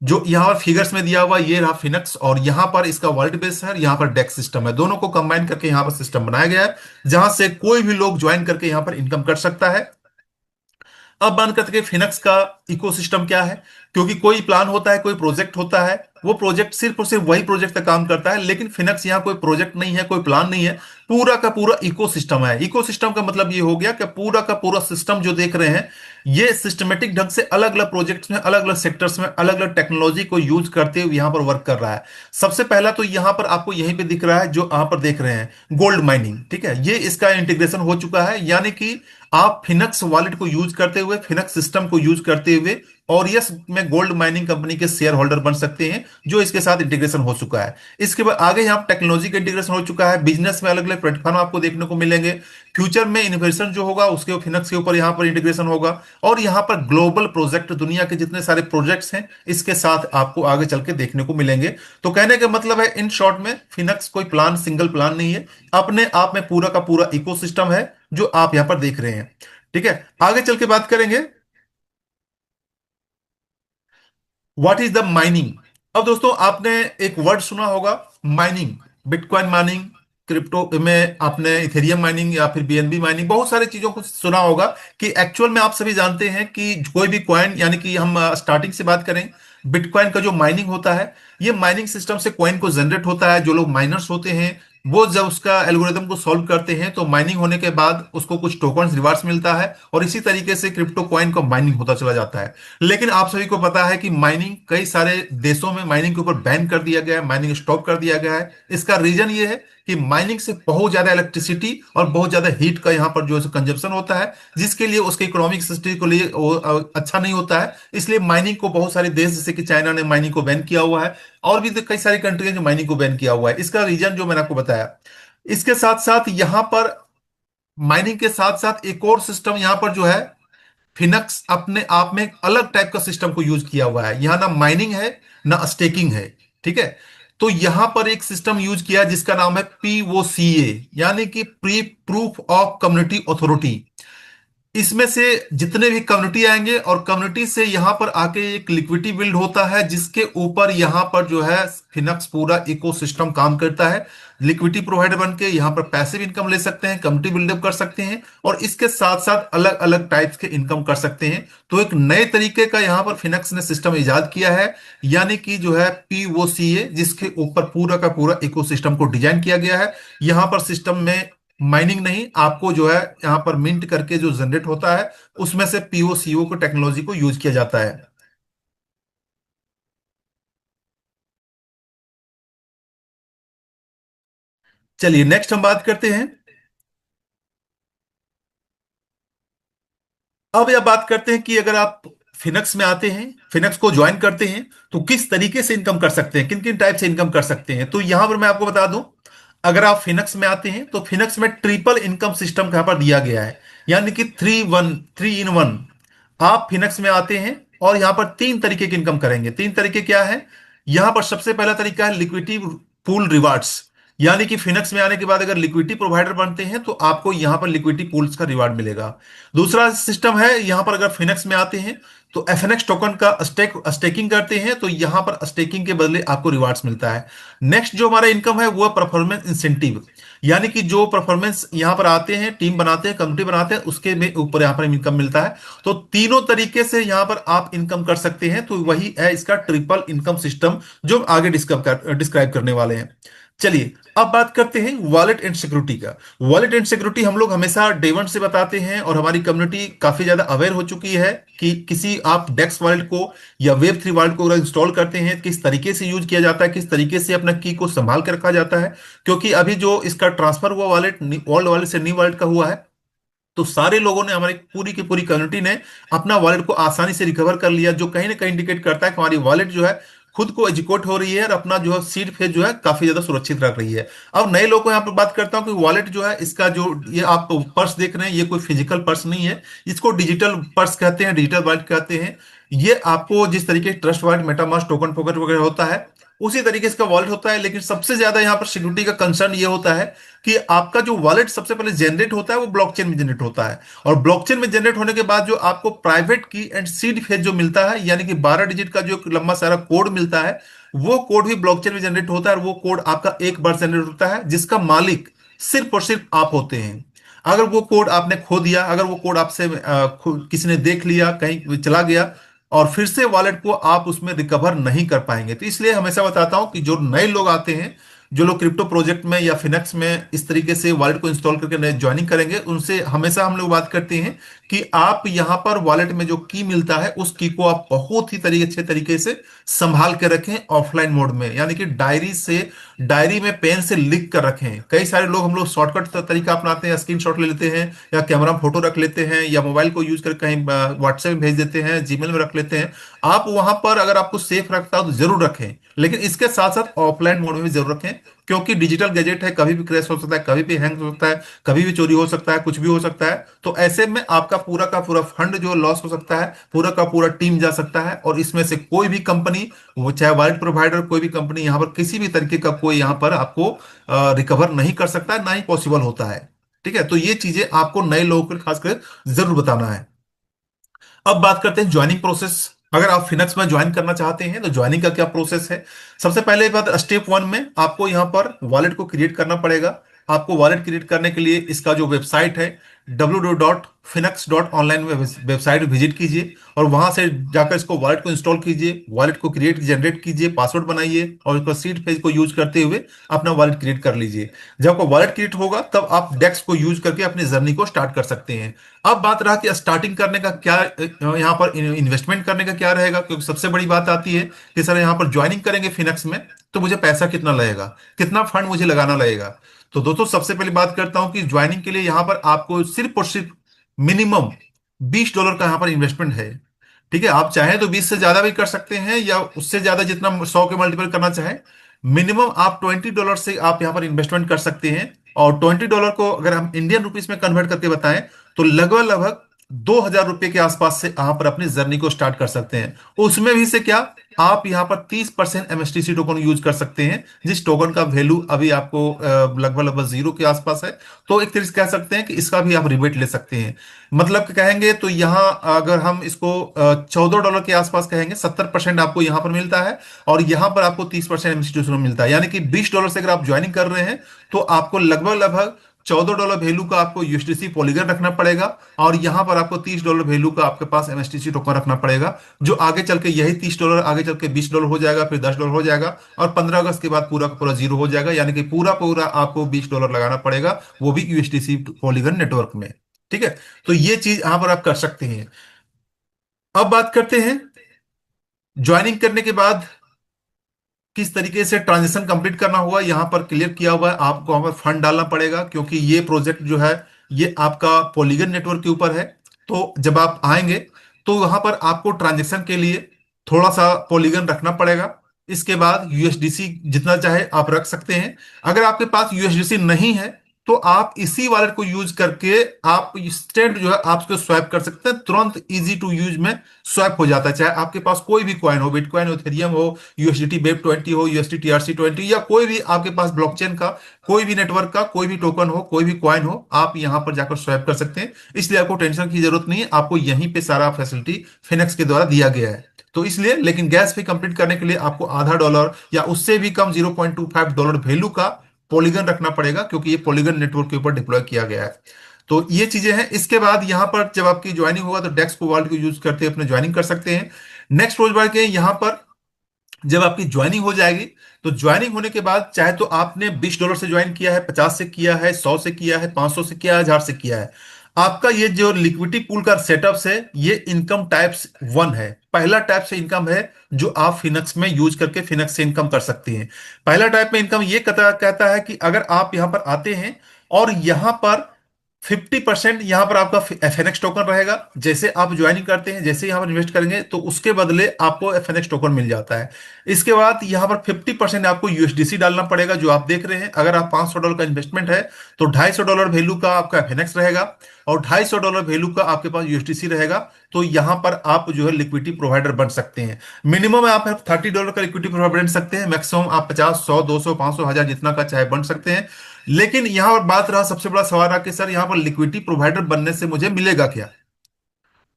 जो यहाँ पर फिगर्स में दिया हुआ ये रहा फिनक्स, और यहाँ पर इसका वर्ल्ड बेस है, यहाँ पर डेक्स सिस्टम है। दोनों को कंबाइन करके यहाँ पर सिस्टम बनाया गया है, जहां से कोई भी लोग ज्वाइन करके यहाँ पर इनकम कर सकता है। अब बात करते हैं फिनक्स का इकोसिस्टम क्या है। क्योंकि कोई प्लान होता है, कोई प्रोजेक्ट होता है, वो प्रोजेक्ट सिर्फ और सिर्फ वही प्रोजेक्ट तक काम करता है। लेकिन फिनक्स यहाँ कोई प्रोजेक्ट नहीं है, कोई प्लान नहीं है, पूरा का पूरा इकोसिस्टम है। इकोसिस्टम का मतलब ये हो गया कि पूरा का पूरा सिस्टम जो देख रहे हैं, ये सिस्टमेटिक ढंग से अलग अलग प्रोजेक्ट्स में, अलग अलग सेक्टर्स में, अलग अलग टेक्नोलॉजी को यूज करते हुए यहाँ पर वर्क कर रहा है। सबसे पहला तो यहाँ पर आपको यहीं पे दिख रहा है, जो यहाँ पर देख रहे हैं गोल्ड माइनिंग, ठीक है, ये इसका इंटीग्रेशन हो चुका है। यानी कि आप फिनक्स वॉलेट को यूज करते हुए, फिनक्स सिस्टम को यूज करते हुए ऑरियस में गोल्ड माइनिंग कंपनी के शेयर होल्डर बन सकते हैं, जो इसके साथ इंटीग्रेशन हो चुका है। इसके बाद आगे यहाँ टेक्नोलॉजी का इंटीग्रेशन हो चुका है, बिजनेस में अलग अलग प्लेटफॉर्म आपको देखने को मिलेंगे। फ्यूचर में इन्वेस्टमेंट जो होगा उसके फिनक्स के ऊपर यहाँ पर इंटीग्रेशन होगा। और यहाँ पर ग्लोबल प्रोजेक्ट, दुनिया के जितने सारे प्रोजेक्ट्स हैं, इसके साथ आपको आगे चल के देखने को मिलेंगे। तो कहने का मतलब है इन शॉर्ट में, फिनक्स कोई प्लान, सिंगल प्लान नहीं है, अपने आप में पूरा का पूरा इकोसिस्टम है, जो आप यहाँ पर देख रहे हैं। ठीक है, आगे चल के बात करेंगे व्हाट इज द माइनिंग। अब दोस्तों आपने एक वर्ड सुना होगा, माइनिंग, बिटकॉइन माइनिंग, क्रिप्टो में आपने इथेरियम माइनिंग या फिर बीएनबी माइनिंग, बहुत सारी चीजों को सुना होगा। कि एक्चुअल में आप सभी जानते हैं कि कोई भी कॉइन, यानी कि हम स्टार्टिंग से बात करें, बिटकॉइन का जो माइनिंग होता है, ये माइनिंग सिस्टम से कॉइन को जनरेट होता है। जो लोग माइनर्स होते हैं, वो जब उसका एल्गोरिदम को सॉल्व करते हैं, तो माइनिंग होने के बाद उसको कुछ टोकन रिवार्ड्स मिलता है, और इसी तरीके से क्रिप्टो कॉइन का माइनिंग होता चला जाता है। लेकिन आप सभी को पता है कि माइनिंग कई सारे देशों में माइनिंग के ऊपर बैन कर दिया गया है, माइनिंग स्टॉप कर दिया गया है। इसका रीजन ये है कि माइनिंग से बहुत ज्यादा इलेक्ट्रिसिटी और बहुत ज्यादा हीट का यहाँ पर जो है कंजप्शन होता है, जिसके लिए उसके इकोनॉमिक सिस्टम के लिए वो अच्छा नहीं होता है। इसलिए माइनिंग को बहुत सारे देश, जैसे कि चाइना ने माइनिंग को बैन किया हुआ है, और भी तो कई सारी कंट्री हैं जो माइनिंग को बैन किया हुआ है। इसका रीजन जो मैंने आपको बताया। इसके साथ साथ यहाँ पर माइनिंग के साथ साथ एक और सिस्टम यहाँ पर जो है, फिनक्स अपने आप में एक अलग टाइप का सिस्टम को यूज किया हुआ है। यहां ना माइनिंग है, ना स्टेकिंग है, ठीक है। तो यहां पर एक सिस्टम यूज किया है जिसका नाम है पीओसीए, यानी कि pre proof of community authority. इसमें से जितने भी कम्युनिटी आएंगे, और कम्युनिटी से यहां पर आके एक लिक्विडिटी बिल्ड होता है, जिसके ऊपर यहां पर जो है फिनक्स पूरा इकोसिस्टम काम करता है। लिक्विडिटी प्रोवाइडर बन के यहां पर पैसिव इनकम ले सकते हैं, कम्युनिटी बिल्डअप कर सकते हैं, और इसके साथ साथ अलग अलग टाइप्स के इनकम कर सकते हैं। तो एक नए तरीके का यहां पर फिनक्स ने सिस्टम इजाद किया है, यानी कि जो है पीओसीए, जिसके ऊपर पूरा का पूरा इकोसिस्टम को डिजाइन किया गया है। यहां पर सिस्टम में माइनिंग नहीं, आपको जो है यहां पर मिंट करके जो जनरेट होता है, उसमें से पीओसीओ को टेक्नोलॉजी को यूज किया जाता है। चलिए नेक्स्ट हम बात करते हैं। अब यह बात करते हैं कि अगर आप फिनक्स में आते हैं, फिनक्स को ज्वाइन करते हैं, तो किस तरीके से इनकम कर सकते हैं, किन किन टाइप से इनकम कर सकते हैं। तो यहां पर मैं आपको बता दूं, अगर आप फिनक्स में आते हैं, तो फिनक्स में ट्रिपल इनकम सिस्टम यहां पर दिया गया है, यानी कि 3 इन 1। आप फिनक्स में आते हैं और यहां पर तीन तरीके की इनकम करेंगे। तीन तरीके क्या है, यहां पर सबसे पहला तरीका है लिक्विडिटी पूल रिवार्ड्स। यानी कि फिनक्स में आने के बाद अगर लिक्विडिटी प्रोवाइडर बनते हैं, तो आपको यहां पर लिक्विडिटी पूल्स का रिवार्ड मिलेगा। दूसरा सिस्टम है, यहां पर अगर फिनक्स में आते हैं, तो एफएनएक्स टोकन का स्टेकिंग करते हैं तो यहां पर स्टेकिंग के बदले आपको रिवार्ड्स मिलता है। नेक्स्ट जो हमारा इनकम है वो परफॉर्मेंस इंसेंटिव, यानी कि जो परफॉर्मेंस यहां पर आते हैं, टीम बनाते हैं, कम्युनिटी बनाते हैं, उसके में ऊपर यहां पर इनकम मिलता है। तो तीनों तरीके से यहां पर आप इनकम कर सकते हैं। तो वही है इसका ट्रिपल इनकम सिस्टम जो आगे डिस्क्राइब करने वाले हैं। चलिए अब बात करते हैं वॉलेट एंड सिक्योरिटी का। वॉलेट एंड सिक्योरिटी हम लोग हमेशा डे वन से बताते हैं और हमारी कम्युनिटी काफी ज्यादा अवेयर हो चुकी है कि किसी आप डेक्स वॉलेट को या वेब थ्री वॉलेट को अगर इंस्टॉल करते हैं किस तरीके से यूज किया जाता है, किस तरीके से अपना की को संभाल कर रखा जाता है। क्योंकि अभी जो इसका ट्रांसफर हुआ वॉलेट ओल्ड वॉलेट से न्यू वॉलेट का हुआ है, तो सारे लोगों ने, हमारी पूरी की पूरी कम्युनिटी ने अपना वॉलेट को आसानी से रिकवर कर लिया, जो कहीं ना कहीं इंडिकेट करता है कि हमारी वॉलेट जो है खुद को एजुकेट हो रही है और अपना जो है सीड फेज जो है काफी ज्यादा सुरक्षित रख रही है। अब नए लोगों को यहाँ पर बात करता हूँ कि वॉलेट जो है इसका जो ये आप पर्स देख रहे हैं ये कोई फिजिकल पर्स नहीं है, इसको डिजिटल पर्स कहते हैं, डिजिटल वॉलेट कहते हैं। ये आपको जिस तरीके trust wallet, MetaMask, token pocket वगैरह होता है उसी तरीके से का वॉलेट होता है। लेकिन सबसे ज्यादा यहाँ पर सिक्योरिटी का कंसर्न ये होता है कि आपका जो वॉलेट सबसे पहले जनरेट होता है वो ब्लॉकचेन में जनरेट होता है, और ब्लॉकचेन में जनरेट होने के बाद जो आपको प्राइवेट की एंड सीड फेज जो मिलता है, यानी कि 12 डिजिट का जो एक लंबा सारा कोड मिलता है, वो कोड भी ब्लॉकचेन में जनरेट होता है। और वो कोड आपका एक बार जनरेट होता है जिसका मालिक सिर्फ और सिर्फ आप होते हैं। अगर वो कोड आपने खो दिया, अगर वो कोड आपसे किसी ने देख लिया, कहीं चला गया, और फिर से वॉलेट को आप उसमें रिकवर नहीं कर पाएंगे। तो इसलिए हमेशा बताता हूं कि जो नए लोग आते हैं, जो लोग क्रिप्टो प्रोजेक्ट में या फिनेक्स में इस तरीके से वॉलेट को इंस्टॉल करके नए ज्वाइनिंग करेंगे, उनसे हमेशा हम लोग बात करते हैं कि आप यहां पर वॉलेट में जो की मिलता है उस की को आप बहुत ही अच्छे तरीके से संभाल के रखें ऑफलाइन मोड में, यानी कि डायरी में पेन से लिख कर रखें। कई सारे लोग, हम लोग शॉर्टकट तरीका अपनाते हैं, स्क्रीनशॉट ले लेते हैं या कैमरा में फोटो रख लेते हैं या मोबाइल को यूज कर कहीं व्हाट्सएप में भेज देते हैं, जीमेल में रख लेते हैं। आप वहां पर अगर आपको सेफ रखता हो तो जरूर रखें, लेकिन इसके साथ साथ ऑफलाइन मोड में भी जरूर रखें। क्योंकि डिजिटल गैजेट है, कभी भी क्रैश हो सकता है, कभी भी हैंग हो सकता है, कभी भी चोरी हो सकता है, कुछ भी हो सकता है। तो ऐसे में आपका पूरा का पूरा फंड जो लॉस हो सकता है, पूरा का पूरा टीम जा सकता है, और इसमें से कोई भी कंपनी, वो चाहे वॉलेट प्रोवाइडर, कोई भी कंपनी यहाँ पर किसी भी तरीके का कोई यहाँ पर आपको रिकवर नहीं कर सकता है, ना ही पॉसिबल होता है। ठीक है, तो ये चीजें आपको नए लोगों को खासकर जरूर बताना है। अब बात करते हैं ज्वाइनिंग प्रोसेस। अगर आप फिनक्स में ज्वाइन करना चाहते हैं तो ज्वाइनिंग का क्या प्रोसेस है। सबसे पहले बात, स्टेप वन में आपको यहां पर वॉलेट को क्रिएट करना पड़ेगा। आपको वॉलेट क्रिएट करने के लिए इसका जो वेबसाइट है www.finex.online में वेबसाइट विजिट कीजिए, और वहां से जाकर इसको वॉलेट को इंस्टॉल कीजिए, वॉलेट को क्रिएट जनरेट कीजिए, पासवर्ड बनाइए और इसको सीड पेज को यूज करते हुए अपना वॉलेट क्रिएट कर लीजिए। जब आपका वॉलेट क्रिएट होगा तब आप डेक्स को यूज करके अपनी जर्नी को स्टार्ट कर सकते हैं। अब बात रहा कि स्टार्टिंग करने का क्या, यहाँ पर इन्वेस्टमेंट करने का क्या रहेगा, क्योंकि सबसे बड़ी बात आती है कि सर यहाँ पर ज्वाइनिंग करेंगे फिनेक्स में तो मुझे पैसा कितना लगेगा, कितना फंड मुझे लगाना लगेगा। तो दोस्तों सबसे पहले बात करता हूं कि ज्वाइनिंग के लिए यहाँ पर आपको सिर्फ और सिर्फ मिनिमम $20 का यहाँ पर इन्वेस्टमेंट है। ठीक है, आप चाहें तो 20 से ज्यादा भी कर सकते हैं या उससे ज्यादा, जितना 100 के मल्टीपल करना चाहें। मिनिमम आप $20 से आप यहाँ पर इन्वेस्टमेंट कर सकते हैं। और $20 को अगर हम इंडियन रुपीस में कन्वर्ट करके बताएं तो लगभग लगभग ₹2000 के आसपास से यहाँ पर अपनी जर्नी को स्टार्ट कर सकते हैं। उसमें भी से क्या, आप यहाँ पर 30% एमएसटीसी टोकन यूज कर सकते हैं, जिस टोकन का वैल्यू अभी आपको लगभग लगभग जीरो के आसपास है। तो एक तरह से कह सकते हैं कि इसका भी आप रिबेट ले सकते हैं। मतलब कि कहेंगे तो यहाँ अगर हम इसको $14 के आसपास कहेंगे, 70% आपको यहाँ पर मिलता है, और यहाँ पर आपको 30% एमएसटीसी मिलता है। यानी कि $20 से अगर आप ज्वाइनिंग कर रहे हैं तो आपको लगभग लगभग $14 वैल्यू का आपको यूएसडीसी पॉलीगन रखना पड़ेगा, और यहां पर आपको $30 वैल्यू का आपके पास एमएसटीसी टोकन रखना पड़ेगा, जो आगे चल के यही $30 आगे चल के $20 हो जाएगा, फिर $10 हो जाएगा, और 15 अगस्त के बाद पूरा का पूरा जीरो हो जाएगा। यानी कि पूरा पूरा आपको $20 लगाना पड़ेगा, वो भी यूएसडीसी पॉलीगन नेटवर्क में। ठीक है, तो ये चीज यहां पर आप कर सकते हैं। अब बात करते हैं ज्वाइनिंग करने के बाद किस तरीके से ट्रांजेक्शन कंप्लीट करना हुआ, यहां पर क्लियर किया हुआ है। आपको वहां पर फंड डालना पड़ेगा, क्योंकि ये प्रोजेक्ट जो है ये आपका पॉलीगन नेटवर्क के ऊपर है। तो जब आप आएंगे तो वहां पर आपको ट्रांजेक्शन के लिए थोड़ा सा पॉलीगन रखना पड़ेगा। इसके बाद यूएसडीसी जितना चाहे आप रख सकते हैं। अगर आपके पास यूएसडीसी नहीं है तो आप इसी वॉलेट को यूज करके आप इंस्टेंट जो है आप उसको स्वैप कर सकते हैं, तुरंत इजी टू यूज में स्वैप हो जाता है। चाहे आपके पास कोई भी कॉइन हो, बिटकॉइन हो, इथेरियम हो, यूएसडीटी वेब 20 हो, यूएसडी टीआरसी 20, या कोई भी आपके पास ब्लॉकचेन का कोई भी नेटवर्क का कोई भी टोकन हो, कोई भी कॉइन हो, आप यहां पर जाकर स्वैप कर सकते हैं। इसलिए आपको टेंशन की जरूरत नहीं है, आपको यहीं पे सारा फैसिलिटी फिनेक्स के द्वारा दिया गया है। तो इसलिए, लेकिन गैस फी कंप्लीट करने के लिए आपको $0.5 या उससे भी कम $0.25 वैल्यू का पॉलीगन रखना पड़ेगा, क्योंकि ये पॉलीगन नेटवर्क के ऊपर डिप्लॉय किया गया है। तो ये चीजें हैं। इसके बाद यहां पर जब आपकी ज्वाइनिंग होगा तो डेक्स को वॉलेट को यूज करते अपने ज्वाइनिंग कर सकते हैं। नेक्स्ट रोज बढ़ के यहां पर जब आपकी ज्वाइनिंग हो जाएगी, तो ज्वाइनिंग होने के बाद चाहे तो आपने $20 से ज्वाइन किया है, 50 से किया है, 100 से किया है, 500 से किया है, 1000 से किया है, आपका ये जो लिक्विडिटी पूल का सेटअप है, ये इनकम टाइप्स 1 है। पहला टाइप से इनकम है जो आप फिनक्स में यूज करके फिनक्स से इनकम कर सकते हैं। पहला टाइप में इनकम ये कहता है कि अगर आप यहां पर आते हैं और यहां पर 50% यहां पर आपका एफएनएक्स टोकन रहेगा, जैसे आप ज्वाइनिंग करते हैं, जैसे यहां पर इन्वेस्ट करेंगे तो उसके बदले आपको एफएनएक्स टोकन मिल जाता है। इसके बाद यहां पर 50% आपको यूएसडीसी डालना पड़ेगा, जो आप देख रहे हैं। अगर आप $500 का इन्वेस्टमेंट है तो $250 वैल्यू का आपका एफएनएक्स रहेगा और $250 वैल्यू का आपके पास यूएसडीसी रहेगा। तो यहां पर आप जो है लिक्विडिटी प्रोवाइडर बन सकते हैं। मिनिमम आप $30 का लिक्विडिटी प्रोवाइडर बन सकते हैं, मैक्सिमम आप 50, 100, 200, 500, 1000 जितना का चाहे बन सकते हैं। लेकिन यहां पर बात रहा, सबसे बड़ा सवाल रहा कि सर यहां पर लिक्विडिटी प्रोवाइडर बनने से मुझे मिलेगा क्या।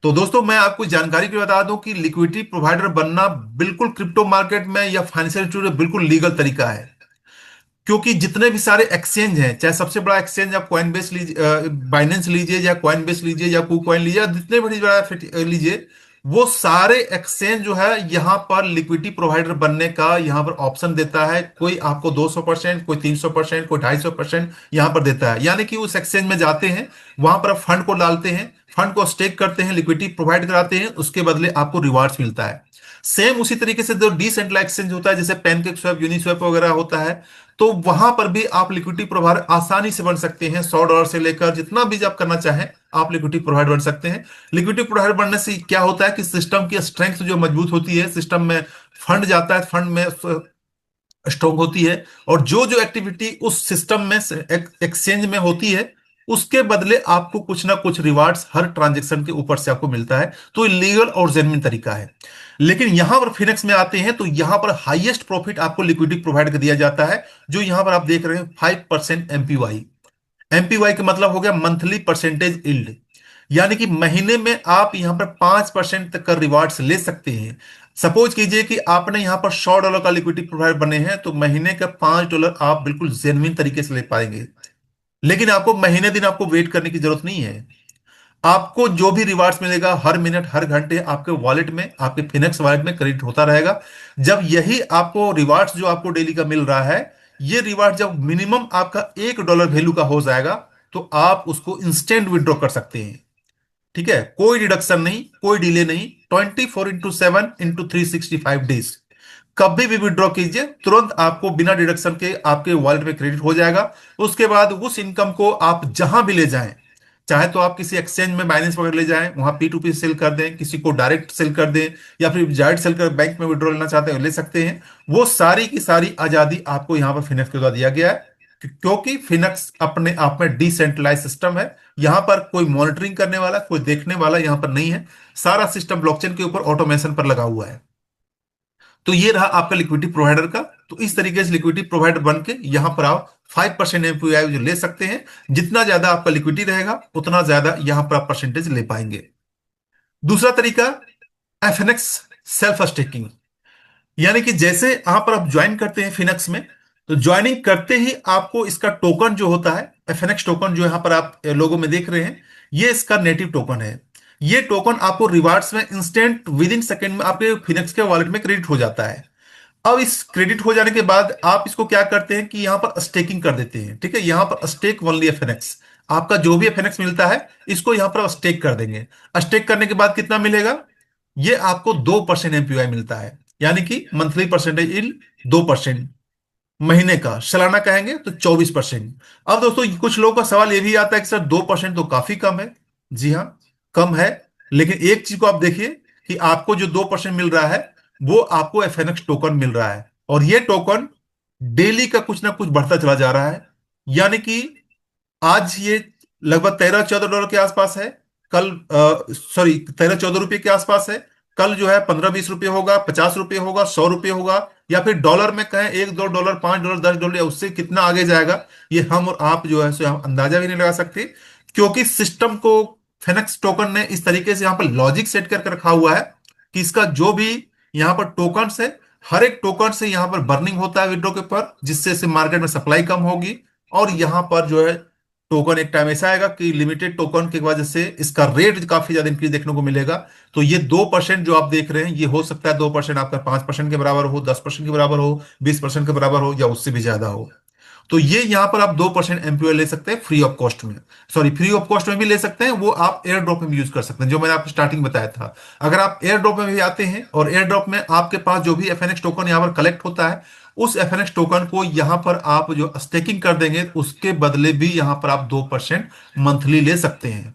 तो दोस्तों मैं आपको जानकारी के बता दूं कि लिक्विडिटी प्रोवाइडर बनना बिल्कुल क्रिप्टो मार्केट में या फाइनेंशियल इंस्टीट्यूट में बिल्कुल लीगल तरीका है। क्योंकि जितने भी सारे एक्सचेंज हैं, चाहे सबसे बड़ा एक्सचेंज आप कॉइन बेस लीजिए, बाइनेंस लीजिए, या कॉइन बेस लीजिए, या कॉइन लीजिए, या जितने बड़ी बड़ा लीजिए, वो सारे एक्सचेंज जो है यहाँ पर लिक्विडिटी प्रोवाइडर बनने का यहाँ पर ऑप्शन देता है। कोई आपको 200%, कोई 300%, कोई 250% यहाँ पर देता है। यानी कि उस एक्सचेंज में जाते हैं, वहां पर आप फंड को डालते हैं, फंड को स्टेक करते हैं, लिक्विडिटी प्रोवाइड कराते हैं, उसके बदले आपको रिवार्ड्स मिलता है। सेम उसी तरीके से जो डिसेंट्रलाइज एक्सचेंज होता है, जैसे पैनकेक स्वैप, यूनिस्वैप वगैरह होता है, तो वहां पर भी आप लिक्विडिटी प्रोवाइडर आसानी से बन सकते हैं। $100 से लेकर जितना भी आप करना चाहें, आप लिक्विडिटी प्रोवाइडर बन सकते हैं। लिक्विडिटी प्रोवाइडर बनने से क्या होता है कि सिस्टम की स्ट्रेंथ जो मजबूत होती है, सिस्टम में फंड जाता है, फंड में स्ट्रांग होती है, और जो जो एक्टिविटी उस सिस्टम में एक्सचेंज में होती है, उसके बदले आपको कुछ ना कुछ रिवार्ड्स हर ट्रांजेक्शन के ऊपर से आपको मिलता है। तो लीगल और जेन्युइन तरीका है। लेकिन यहां पर फिनेक्स में आते हैं तो यहां पर हाईएस्ट प्रॉफिट आपको लिक्विडिटी प्रोवाइड कर दिया जाता है, जो यहां पर आप देख रहे हैं 5% एमपीवाई। एमपीवाई का मतलब हो गया मंथली परसेंटेज इल्ड। यानी कि महीने में आप यहां पर 5% तक का रिवार्ड्स ले सकते हैं। सपोज कीजिए कि आपने यहां पर $100 का लिक्विडिटी प्रोवाइड बने हैं, तो महीने का $5 आप बिल्कुल जेन्युइन तरीके से ले पाएंगे। लेकिन आपको महीने दिन आपको वेट करने की जरूरत नहीं है। आपको जो भी रिवार्ड्स मिलेगा हर मिनट हर घंटे आपके वॉलेट में, आपके फिनेक्स वॉलेट में क्रेडिट होता रहेगा। जब यही आपको रिवार्ड्स जो आपको डेली का मिल रहा है, ये रिवार्ड जब मिनिमम आपका $1 वैल्यू का हो जाएगा, तो आप उसको इंस्टेंट विड्रॉ कर सकते हैं। ठीक है, कोई डिडक्शन नहीं, कोई डिले नहीं, 24x7x365 डेज कभी भी विड्रॉ कीजिए, तुरंत आपको बिना डिडक्शन के आपके वॉलेट में क्रेडिट हो जाएगा। उसके बाद उस इनकम को आप जहां भी ले जाएं, चाहे तो आप किसी एक्सचेंज में बाइनेंस वगैरह ले जाएं, वहां P2P सेल कर दें, किसी को डायरेक्ट सेल कर दें, या फिर डायरेक्ट सेल कर बैंक में विड्रॉ लेना चाहते हैं ले सकते हैं। वो सारी की सारी आजादी आपको यहाँ पर फिनेक्स के द्वारा दिया गया है, क्योंकि फिनेक्स अपने आप में डिसेंट्रलाइज सिस्टम है। यहाँ पर कोई मॉनिटरिंग करने वाला, कोई देखने वाला यहाँ पर नहीं है। सारा सिस्टम ब्लॉकचेन के ऊपर ऑटोमेशन पर लगा हुआ है। तो ये रहा आपका लिक्विडिटी प्रोवाइडर का। तो इस तरीके से लिक्विडिटी प्रोवाइडर बन के यहां पर आप 5% एमपीआई जो ले सकते हैं। जितना ज्यादा आपका लिक्विडिटी रहेगा, उतना ज्यादा यहां पर आप परसेंटेज ले पाएंगे। दूसरा तरीका, एफएनएक्स सेल्फ स्टेकिंग। यानी कि जैसे यहां पर आप ज्वाइन करते हैं फिनेक्स में, तो ज्वाइनिंग करते ही आपको इसका टोकन जो होता है, एफएनएक्स टोकन, जो यहां पर आप लोगों में देख रहे हैं, ये इसका नेटिव टोकन है। ये टोकन आपको रिवार्ड्स में इंस्टेंट विद इन सेकेंड में आपके फिनेक्स के वॉलेट में क्रेडिट हो जाता है। अब इस क्रेडिट हो जाने के बाद आप इसको क्या करते हैं कि यहां पर स्टेकिंग कर देते हैं। ठीक है, यहां पर स्टेक ओनली एफएनएक्स, आपका जो भी एफएनएक्स मिलता है इसको यहां पर स्टेक कर देंगे। स्टेक करने के बाद कितना मिलेगा, ये आपको 2% एमपीआई मिलता है। यानी कि मंथली परसेंटेज इन 2%, महीने का सालाना कहेंगे तो 24%। अब दोस्तों कुछ लोगों का सवाल ये भी आता है कि सर 2% तो काफी कम है। जी हाँ, कम है। लेकिन एक चीज को आप देखिए कि आपको जो 2% मिल रहा है, वो आपको एफएनएक्स टोकन मिल रहा है, और ये टोकन डेली का कुछ ना कुछ बढ़ता चला जा रहा है। यानी कि आज ये लगभग 13-14 डॉलर के आसपास है। कल, सॉरी, 13-14 रुपये के आसपास है। कल जो है 15-20 रुपये होगा, 50 रुपये होगा, 100 रुपये होगा, या फिर डॉलर में कहें $1-2, $5, $10, या उससे कितना आगे जाएगा, ये हम और आप जो है सो हम अंदाजा भी नहीं लगा सकते। क्योंकि सिस्टम को फेनेक्स टोकन ने इस तरीके से यहाँ पर लॉजिक सेट करके रखा हुआ है कि इसका जो भी यहाँ पर टोकन्स है, हर एक टोकन से यहाँ पर बर्निंग होता है विड्रो के पर, जिससे से मार्केट में सप्लाई कम होगी। और यहाँ पर जो है टोकन एक टाइम ऐसा आएगा कि लिमिटेड टोकन की वजह से इसका रेट काफी ज्यादा इंक्रीज देखने को मिलेगा। तो ये 2% जो आप देख रहे हैं, ये हो सकता है 2% आपका 5% के बराबर हो, 10% के बराबर हो, 20% के बराबर हो, या उससे भी ज्यादा हो। तो ये यहां पर आप 2% एमपीओ ले सकते हैं फ्री ऑफ कॉस्ट में। सॉरी, फ्री ऑफ कॉस्ट में भी ले सकते हैं, वो आप एयर ड्रॉप में भी यूज कर सकते हैं, जो मैंने आपको स्टार्टिंग बताया था। अगर आप एयर ड्रॉप में भी आते हैं और एयर ड्रॉप में आपके पास जो भी एफएनएक्स टोकन यहां पर कलेक्ट होता है, उस एफएनएक्स टोकन को यहां पर आप जो स्टेकिंग कर देंगे, उसके बदले भी यहां पर आप 2% मंथली ले सकते हैं।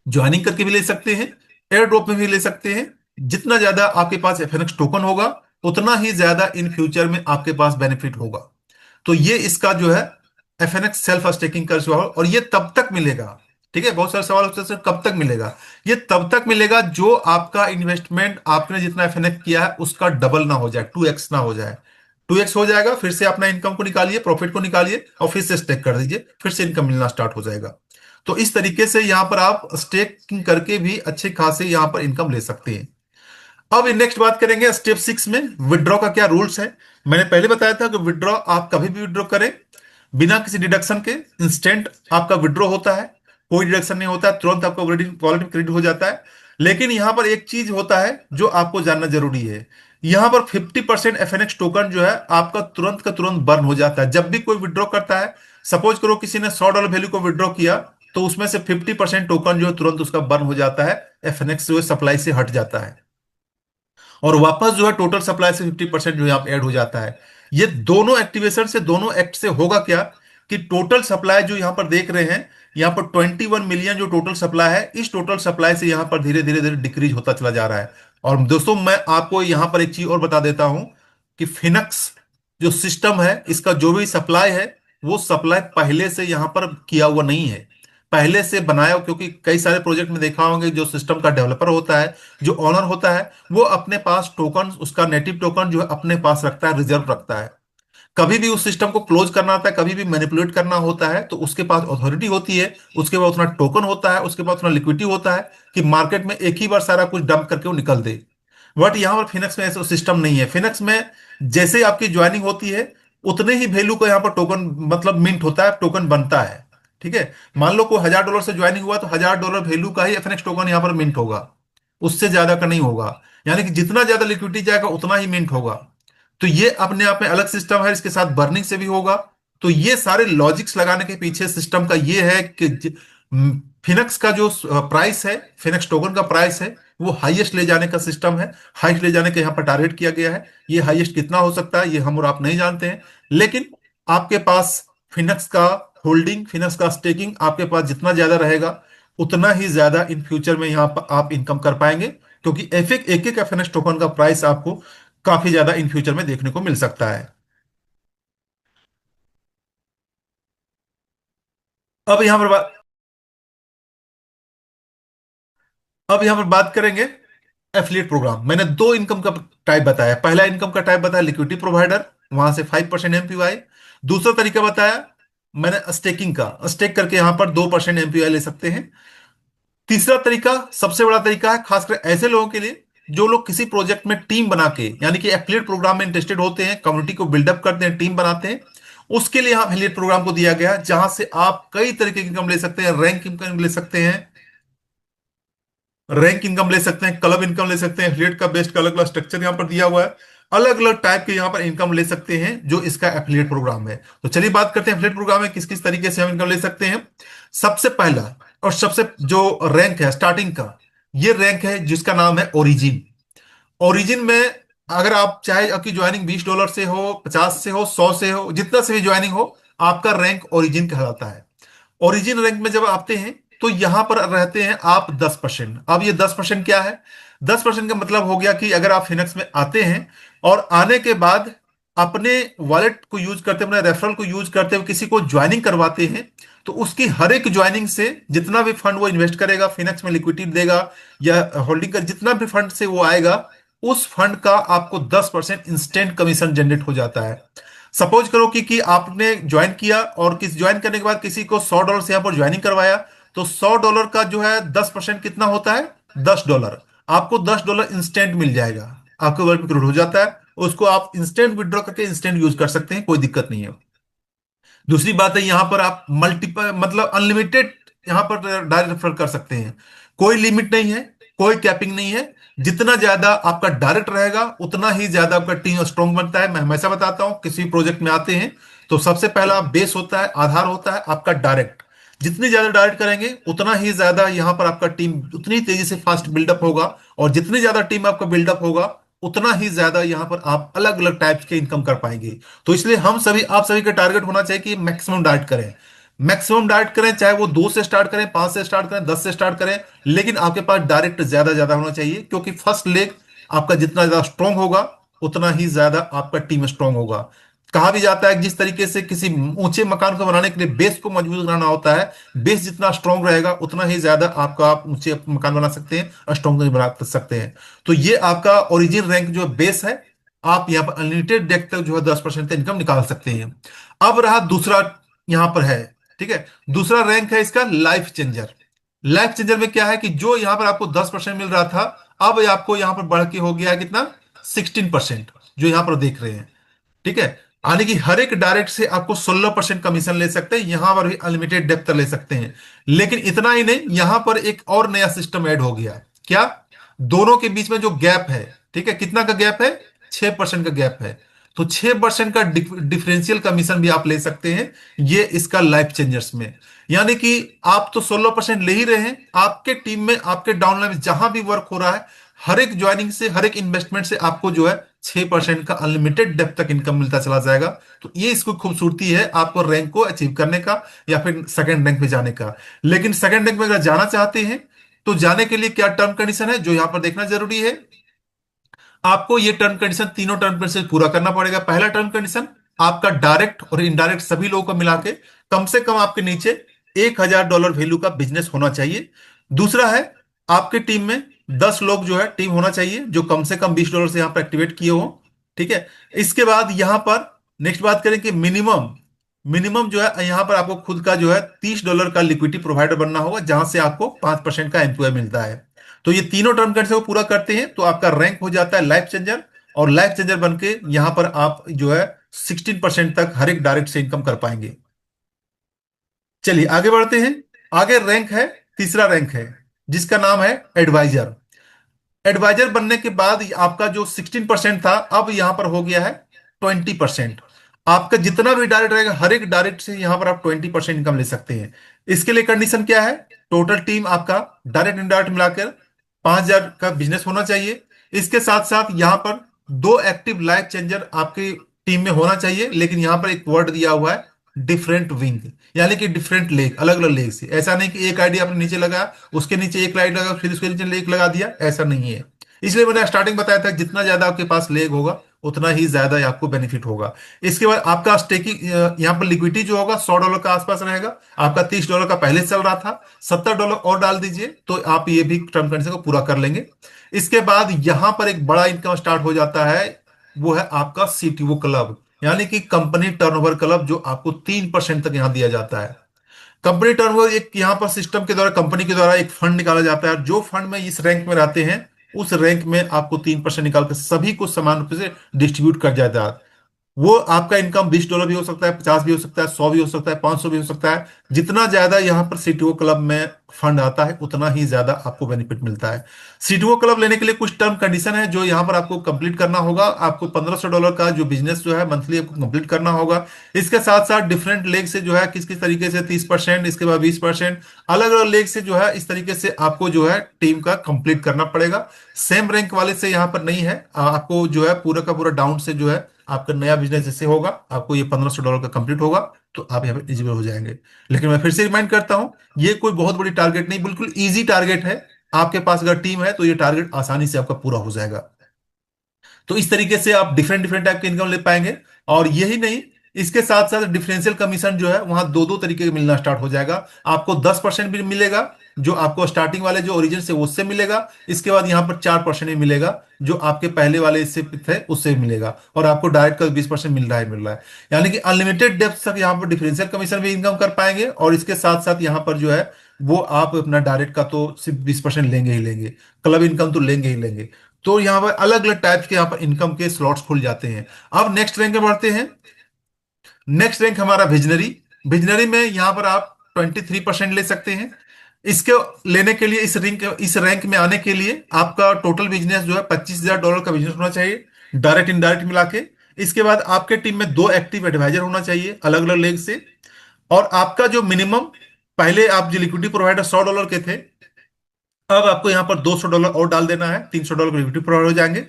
ज्वाइनिंग करके भी ले सकते हैं, एयर ड्रॉप में भी ले सकते हैं। जितना ज्यादा आपके पास एफएनएक्स टोकन होगा, उतना ही ज्यादा इन फ्यूचर में आपके पास बेनिफिट होगा। तो ये इसका जो है एफएनएक्स सेल्फ स्टेकिंग का जो है, और ये तब तक मिलेगा। ठीक है, बहुत सारे सवाल होते हैं सर कब तक मिलेगा। ये तब तक मिलेगा जो आपका इन्वेस्टमेंट आपने जितना एफएनएक्स किया है उसका डबल ना हो जाए, 2x ना हो जाए। 2x हो जाएगा, फिर से अपना इनकम को निकालिए, प्रॉफिट को निकालिए और फिर से स्टेक कर दीजिए, फिर से इनकम मिलना स्टार्ट हो जाएगा। तो इस तरीके से यहां पर आप स्टेकिंग करके भी अच्छे खासे यहां पर इनकम ले सकते हैं। अब नेक्स्ट बात करेंगे स्टेप 6 में विड्रॉ का क्या रूल्स है। मैंने पहले बताया था कि विड्रॉ आप कभी भी विड्रॉ करें बिना किसी डिडक्शन के, इंस्टेंट आपका विड्रॉ होता है, कोई डिडक्शन नहीं होता है, तुरंत आपका वॉलेट में क्रेडिट हो जाता है। लेकिन यहां पर एक चीज होता है जो आपको जानना जरूरी है। यहां पर 50% एफएनएक्स टोकन जो है आपका तुरंत का तुरंत बर्न हो जाता है जब भी कोई विड्रॉ करता है। सपोज करो किसी ने $100 वैल्यू को विड्रॉ किया, तो उसमें से 50% टोकन जो है तुरंत उसका बर्न हो जाता है, एफएनएक्स जो है सप्लाई से हट जाता है, और वापस जो है टोटल सप्लाई से 50% जो है आप ऐड हो जाता है। ये दोनों एक्टिवेशन से, दोनों एक्ट से होगा क्या कि टोटल सप्लाई जो यहां पर देख रहे हैं, यहां पर 21 मिलियन जो टोटल सप्लाई है, इस टोटल सप्लाई से यहां पर धीरे धीरे धीरे डिक्रीज होता चला जा रहा है। और दोस्तों मैं आपको यहां पर एक चीज और बता देता हूं कि फिनक्स जो सिस्टम है, इसका जो भी सप्लाई है, वो सप्लाई पहले से यहां पर किया हुआ नहीं है, पहले से बनाया। क्योंकि कई सारे प्रोजेक्ट में देखा होंगे जो सिस्टम का डेवलपर होता है, जो ऑनर होता है, वो अपने पास टोकन, उसका नेटिव टोकन जो है अपने पास रखता है, रिजर्व रखता है। कभी भी उस सिस्टम को क्लोज करना होता है, कभी भी मैनिपुलेट करना होता है, तो उसके पास अथॉरिटी होती है, उसके पास उतना टोकन होता है, उसके पास उतना लिक्विडिटी होता है कि मार्केट में एक ही बार सारा कुछ डंप करके वो निकल दे। बट यहाँ पर फिनक्स में ऐसा सिस्टम नहीं है। फिनक्स में जैसे ही आपकी ज्वाइनिंग होती है, उतने ही वैल्यू का यहाँ पर टोकन मतलब मिंट होता है, टोकन बनता है। ठीक है, मान लो कोई $1000 से ज्वाइनिंग हुआ, तो $1000 वैल्यू का ही एफएनएक्स टोकन यहाँ पर मिंट होगा, उससे ज्यादा का नहीं होगा। यानी कि जितना ज्यादा लिक्विडिटी जाएगा उतना ही मिंट होगा। तो ये अपने आप में अलग सिस्टम है, इसके साथ बर्निंग से भी होगा। तो ये सारे लॉजिक्स लगाने के पीछे सिस्टम का ये है कि फिनक्स का जो प्राइस है, फिनक्स टोकन का प्राइस है, वो हाईएस्ट ले जाने का सिस्टम है। हाईएस्ट ले जाने का यहाँ पर टारगेट किया गया है। ये हाईएस्ट कितना हो सकता है ये हम और आप नहीं जानते हैं, लेकिन आपके पास फिनक्स का होल्डिंग, फिनक्स का स्टेकिंग आपके पास जितना ज्यादा रहेगा, उतना ही ज्यादा इन फ्यूचर में यहाँ पर आप इनकम कर पाएंगे। क्योंकि एक एक फिनक्स टोकन का प्राइस आपको काफी ज्यादा इन फ्यूचर में देखने को मिल सकता है। अब यहां पर बात अब यहां पर बात करेंगे एफिलिएट प्रोग्राम। मैंने दो इनकम का टाइप बताया। पहला इनकम का टाइप बताया लिक्विडिटी प्रोवाइडर, वहां से 5% एमपीआई। दूसरा तरीका बताया मैंने स्टेकिंग का, स्टेक करके यहां पर 2% एमपीआई ले सकते हैं। तीसरा तरीका सबसे बड़ा तरीका है खासकर ऐसे लोगों के लिए जो लोग किसी प्रोजेक्ट में टीम बना के, यानी कि एफिलिएट प्रोग्राम में इंटरेस्टेड होते हैं, कम्युनिटी को बिल्डअप करते हैं, टीम बनाते हैं। उसके लिए यहाँ एफिलिएट प्रोग्राम को दिया गया है, जहां से आप कई तरीके की इनकम ले सकते हैं। रैंक इनकम ले सकते हैं, रैंक इनकम ले सकते हैं, क्लब इनकम ले सकते हैं। एफिलिएट का बेस्ट का अलग अलग स्ट्रक्चर यहाँ पर दिया हुआ है। अलग अलग टाइप के यहाँ पर इनकम ले सकते हैं जो इसका एफिलिएट प्रोग्राम है। तो चलिए बात करते हैं एफिलिएट प्रोग्राम में किस किस तरीके से हम इनकम ले सकते हैं। सबसे पहला और सबसे जो रैंक है स्टार्टिंग का, ये रैंक है जिसका नाम है ओरिजिन। ओरिजिन में अगर आप चाहे आपकी ज्वाइनिंग $20 से हो, 50 से हो, 100 से हो, जितना से भी ज्वाइनिंग हो, आपका रैंक ओरिजिन कहलाता है। ओरिजिन रैंक में जब आते हैं तो यहां पर रहते हैं आप 10%। अब ये 10% क्या है? 10% का मतलब हो गया कि अगर आप फिनक्स में आते हैं और आने के बाद अपने वॉलेट को यूज करते, अपने रेफरल को यूज करते हुए किसी को ज्वाइनिंग करवाते हैं, तो उसकी हर एक ज्वाइनिंग से जितना भी फंड वो इन्वेस्ट करेगा, फिनेक्स में लिक्विडिटी देगा या होल्डिंग कर, जितना भी फंड से वो आएगा, उस फंड का आपको 10% इंस्टेंट कमीशन जनरेट हो जाता है। सपोज करो कि आपने ज्वाइन किया और किस ज्वाइन करने के बाद किसी को $100 से यहाँ पर ज्वाइनिंग करवाया, तो $100 का जो है 10% कितना होता है, $10। आपको $10 इंस्टेंट मिल जाएगा, आपके वर्क में क्रेडिट हो जाता है। उसको आप इंस्टेंट विड्रॉ करके इंस्टेंट यूज कर सकते हैं, कोई दिक्कत नहीं है। दूसरी बात है, यहां पर आप मल्टीपल मतलब अनलिमिटेड यहां पर डायरेक्ट रेफर कर सकते हैं। कोई लिमिट नहीं है, कोई कैपिंग नहीं है। जितना ज्यादा आपका डायरेक्ट रहेगा उतना ही ज्यादा आपका टीम स्ट्रांग बनता है। मैं हमेशा बताता हूं, किसी प्रोजेक्ट में आते हैं तो सबसे पहला बेस होता है, आधार होता है आपका डायरेक्ट। जितनी ज्यादा डायरेक्ट करेंगे उतना ही ज्यादा यहां पर आपका टीम उतनी तेजी से फास्ट बिल्डअप होगा। और जितनी ज्यादा टीम आपका बिल्डअप होगा उतना ही ज्यादा यहां पर आप अलग अलग टाइप्स के इनकम कर पाएंगे। तो इसलिए हम सभी आप सभी का टारगेट होना चाहिए कि मैक्सिमम डाइट करें। मैक्सिमम डाइट करें, चाहे वो 2 से स्टार्ट करें, 5 से स्टार्ट करें, 10 से स्टार्ट करें, लेकिन आपके पास डायरेक्ट ज्यादा ज्यादा होना चाहिए, क्योंकि फर्स्ट लेग आपका जितना ज्यादा स्ट्रांग होगा उतना ही ज्यादा आपका टीम स्ट्रांग होगा। कहा भी जाता है कि जिस तरीके से किसी ऊंचे मकान को बनाने के लिए बेस को मजबूत बनाना होता है, बेस जितना स्ट्रांग रहेगा उतना ही ज्यादा आपका आप ऊंचे मकान बना सकते हैं और स्ट्रांग बना सकते हैं। तो ये आपका ओरिजिन रैंक जो बेस है, आप यहाँ पर अनलिमिटेड डेक तक जो है 10% तक इनकम निकाल सकते हैं। अब रहा दूसरा, यहाँ पर है, ठीक है, दूसरा रैंक है इसका लाइफ चेंजर। लाइफ चेंजर में क्या है कि जो यहाँ पर आपको 10% मिल रहा था, अब ये आपको यहाँ पर बढ़ के हो गया है कितना, 16%, जो यहाँ पर देख रहे हैं। ठीक है, यानी कि हर एक डायरेक्ट से आपको 16% कमीशन ले सकते हैं, यहां पर भी अनलिमिटेड डेप्थ ले सकते हैं। लेकिन इतना ही नहीं, यहां पर एक और नया सिस्टम ऐड हो गया है। क्या? दोनों के बीच में जो गैप है, ठीक है, कितना का गैप है, 6% का गैप है। तो 6% का डिफरेंशियल कमीशन भी आप ले सकते हैं, ये इसका लाइफ चेंजर्स में। यानी कि आप तो 16% ले ही रहे हैं, आपके टीम में आपके डाउनलाइन में जहां भी वर्क हो रहा है, हर एक ज्वाइनिंग से हर एक इन्वेस्टमेंट से आपको जो है 6% का अनलिमिटेड डेप्थ तक इनकम मिलता चला जाएगा। तो ये इसको खूबसूरती है आपको रैंक को अचीव करने का या फिर सेकंड रैंक पे जाने का। लेकिन सेकंड रैंक में अगर जाना चाहते हैं तो जाने के लिए क्या टर्म कंडीशन है जो यहां पर देखना जरूरी है। आपको ये टर्म कंडीशन, तीनों टर्म कंडीशन पूरा करना पड़ेगा। पहला टर्म कंडीशन, आपका डायरेक्ट और इनडायरेक्ट सभी लोगों को मिला के कम से कम आपके नीचे $1,000 वैल्यू का बिजनेस होना चाहिए। दूसरा है, आपके टीम में 10 लोग जो है टीम होना चाहिए जो कम से कम $20 से यहां पर एक्टिवेट किए हो। ठीक है, इसके बाद यहां पर नेक्स्ट बात करें कि मिनिमम मिनिमम जो है यहां पर आपको खुद का जो है $30 का लिक्विडिटी प्रोवाइडर बनना होगा, जहां से आपको 5% का एम्प्लॉय मिलता है। तो ये तीनों टर्म कंडीशन को पूरा करते हैं तो आपका रैंक हो जाता है लाइफ चेंजर। और लाइफ चेंजर बन के यहां पर आप जो है 16% तक हर एक डायरेक्ट से इनकम कर पाएंगे। चलिए आगे बढ़ते हैं। आगे रैंक है, तीसरा रैंक है, जिसका नाम है एडवाइजर। एडवाइजर बनने के बाद आपका जो 16% था, अब यहां पर हो गया है 20%। आपका जितना भी डायरेक्ट रहेगा हर एक डायरेक्ट से यहां पर आप 20% इनकम ले सकते हैं। इसके लिए कंडीशन क्या है, टोटल टीम आपका डायरेक्ट इनडायरेक्ट मिलाकर 5,000 का बिजनेस होना चाहिए। इसके साथ साथ यहां पर 2 एक्टिव लाइफ चेंजर आपकी टीम में होना चाहिए। लेकिन यहां पर एक वर्ड दिया हुआ है, डिफरेंट विंग, यानी कि डिफरेंट लेग, अलग अलग लेग से। ऐसा नहीं कि एक आईडी आपने नीचे लगाया, उसके नीचे एक लाइट लगा, फिर उसके नीचे लेग लगा दिया, ऐसा नहीं है। इसलिए मैंने स्टार्टिंग बताया था, जितना ज्यादा आपके पास लेग होगा उतना ही ज्यादा आपको बेनिफिट होगा। इसके बाद आपका स्टेकिंग, यहाँ पर लिक्विडिटी जो होगा $100 का आसपास रहेगा। आपका $30 का पहले चल रहा था, $70 और डाल दीजिए तो आप ये भी टर्म कंडीशन को पूरा कर लेंगे। इसके बाद यहां पर एक बड़ा इनकम स्टार्ट हो जाता है, वो है आपका सीटीओ क्लब, यानी कि कंपनी टर्नओवर क्लब, जो आपको 3% तक यहां दिया जाता है। कंपनी टर्नओवर एक यहाँ पर सिस्टम के द्वारा, कंपनी के द्वारा एक फंड निकाला जाता है। जो फंड में इस रैंक में रहते हैं, उस रैंक में आपको 3% निकाल कर सभी को समान रूप से डिस्ट्रीब्यूट कर जाता है। वो आपका इनकम $20 भी हो सकता है, 50 भी हो सकता है, 100 भी हो सकता है, 500 भी हो सकता है। जितना ज्यादा यहाँ पर सीटीओ क्लब में फंड आता है उतना ही ज्यादा आपको बेनिफिट मिलता है। सीटीओ क्लब लेने के लिए कुछ टर्म कंडीशन है जो यहाँ पर आपको कंप्लीट करना होगा। आपको $1,500 का जो बिजनेस जो है मंथली आपको कंप्लीट करना होगा। इसके साथ साथ डिफरेंट लेग से जो है किस किस तरीके से 30%, इसके बाद 20%, अलग अलग लेग से जो है इस तरीके से आपको जो है टीम का कंप्लीट करना पड़ेगा। सेम रैंक वाले से यहाँ पर नहीं है, आपको जो है पूरा का पूरा डाउन से जो है आपका नया बिजनेस जैसे होगा, आपको ये $1,500 का कंप्लीट होगा तो आप यहाँ पे एलिजिबल हो जाएंगे। लेकिन मैं फिर से रिमाइंड करता हूँ, ये कोई बहुत बड़ी टारगेट नहीं, बिल्कुल इजी टारगेट है। आपके पास अगर टीम है तो ये टारगेट आसानी से आपका पूरा हो जाएगा। तो इस तरीके से आप डिफरेंट डिफरेंट टाइप के इनकम ले पाएंगे। और यही नहीं, इसके साथ साथ डिफरेंशियल कमीशन जो है वहां दो दो तरीके का मिलना स्टार्ट हो जाएगा। आपको 10% भी मिलेगा, जो आपको स्टार्टिंग वाले जो ओरिजिन से उससे मिलेगा। इसके बाद यहाँ पर 4% ही मिलेगा, जो आपके पहले वाले से थे उससे मिलेगा। और आपको डायरेक्ट का 20% मिल रहा है। यानी कि अनलिमिटेड डेप्थ तक यहाँ पर डिफरेंशियल कमीशन भी इनकम कर पाएंगे, और इसके साथ साथ यहाँ पर जो है वो आप अपना डायरेक्ट का तो सिर्फ 20% लेंगे ही लेंगे, क्लब इनकम तो लेंगे ही लेंगे। तो यहाँ पर अलग अलग टाइप के यहाँ पर इनकम के स्लॉट्स खुल जाते हैं। अब नेक्स्ट रैंक में बढ़ते हैं। नेक्स्ट रैंक हमारा विजनरी। विजनरी में यहाँ पर आप 23% ले सकते हैं। इसके लेने के लिए, इस रैंक में आने के लिए आपका टोटल बिजनेस जो है $25,000 का बिजनेस होना चाहिए, डायरेक्ट इनडायरेक्ट मिला के। इसके बाद आपके टीम में दो एक्टिव एडवाइजर होना चाहिए अलग अलग लेग से। और आपका जो मिनिमम, पहले आप जो लिक्विडिटी प्रोवाइडर $100 के थे, अब आपको यहाँ पर $200 और डाल देना है, $300 के लिक्विडिटी प्रोवाइड हो जाएंगे।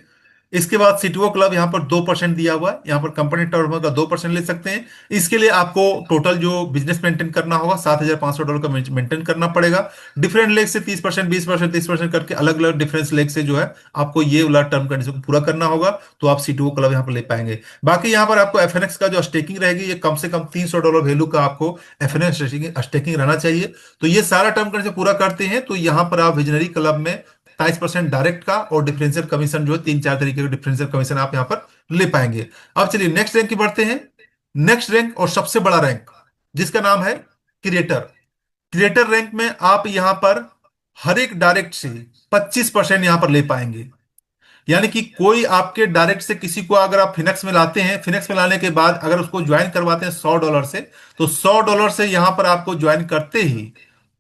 इसके बाद सीटीओ क्लब यहाँ पर 2% दिया हुआ है, यहाँ पर कंपनी टर्नओवर का 2% ले सकते हैं। इसके लिए आपको टोटल जो बिजनेस मेंटेन करना होगा $7,500 का मेंटेन करना पड़ेगा। डिफरेंट लेग से 30%, 20%, 30% करके अलग अलग डिफरेंस लेग से जो है आपको ये वाला टर्म कंडीशन को पूरा करना होगा, तो आप सीटीओ क्लब यहाँ पर ले पाएंगे। बाकी यहाँ पर आपको एफएनएक्स का जो स्टेकिंग रहेगी, ये कम से कम $300 वैल्यू का आपको एफएनएक्स स्टेकिंग रहना चाहिए। तो ये सारा टर्म कंडीशन पूरा करते हैं तो यहाँ पर आप विजनरी क्लब में 27% डायरेक्ट का और डिफरेंशियल कमीशन जो है 3-4 तरीके के डिफरेंशियल कमीशन आप यहाँ पर ले पाएंगे। अब चलिए नेक्स्ट रैंक की बढ़ते हैं। नेक्स्ट रैंक और सबसे बड़ा रैंक, जिसका नाम है क्रिएटर। क्रिएटर रैंक में आप यहाँ पर हर एक डायरेक्ट से 25% यहाँ पर ले पाएंगे। यानी कि कोई आपके डायरेक्ट से किसी को अगर आप फिनेक्स में लाते हैं, फिनेक्स में लाने के बाद अगर उसको ज्वाइन करवाते हैं $100 से, तो $100 से यहां पर आपको ज्वाइन करते ही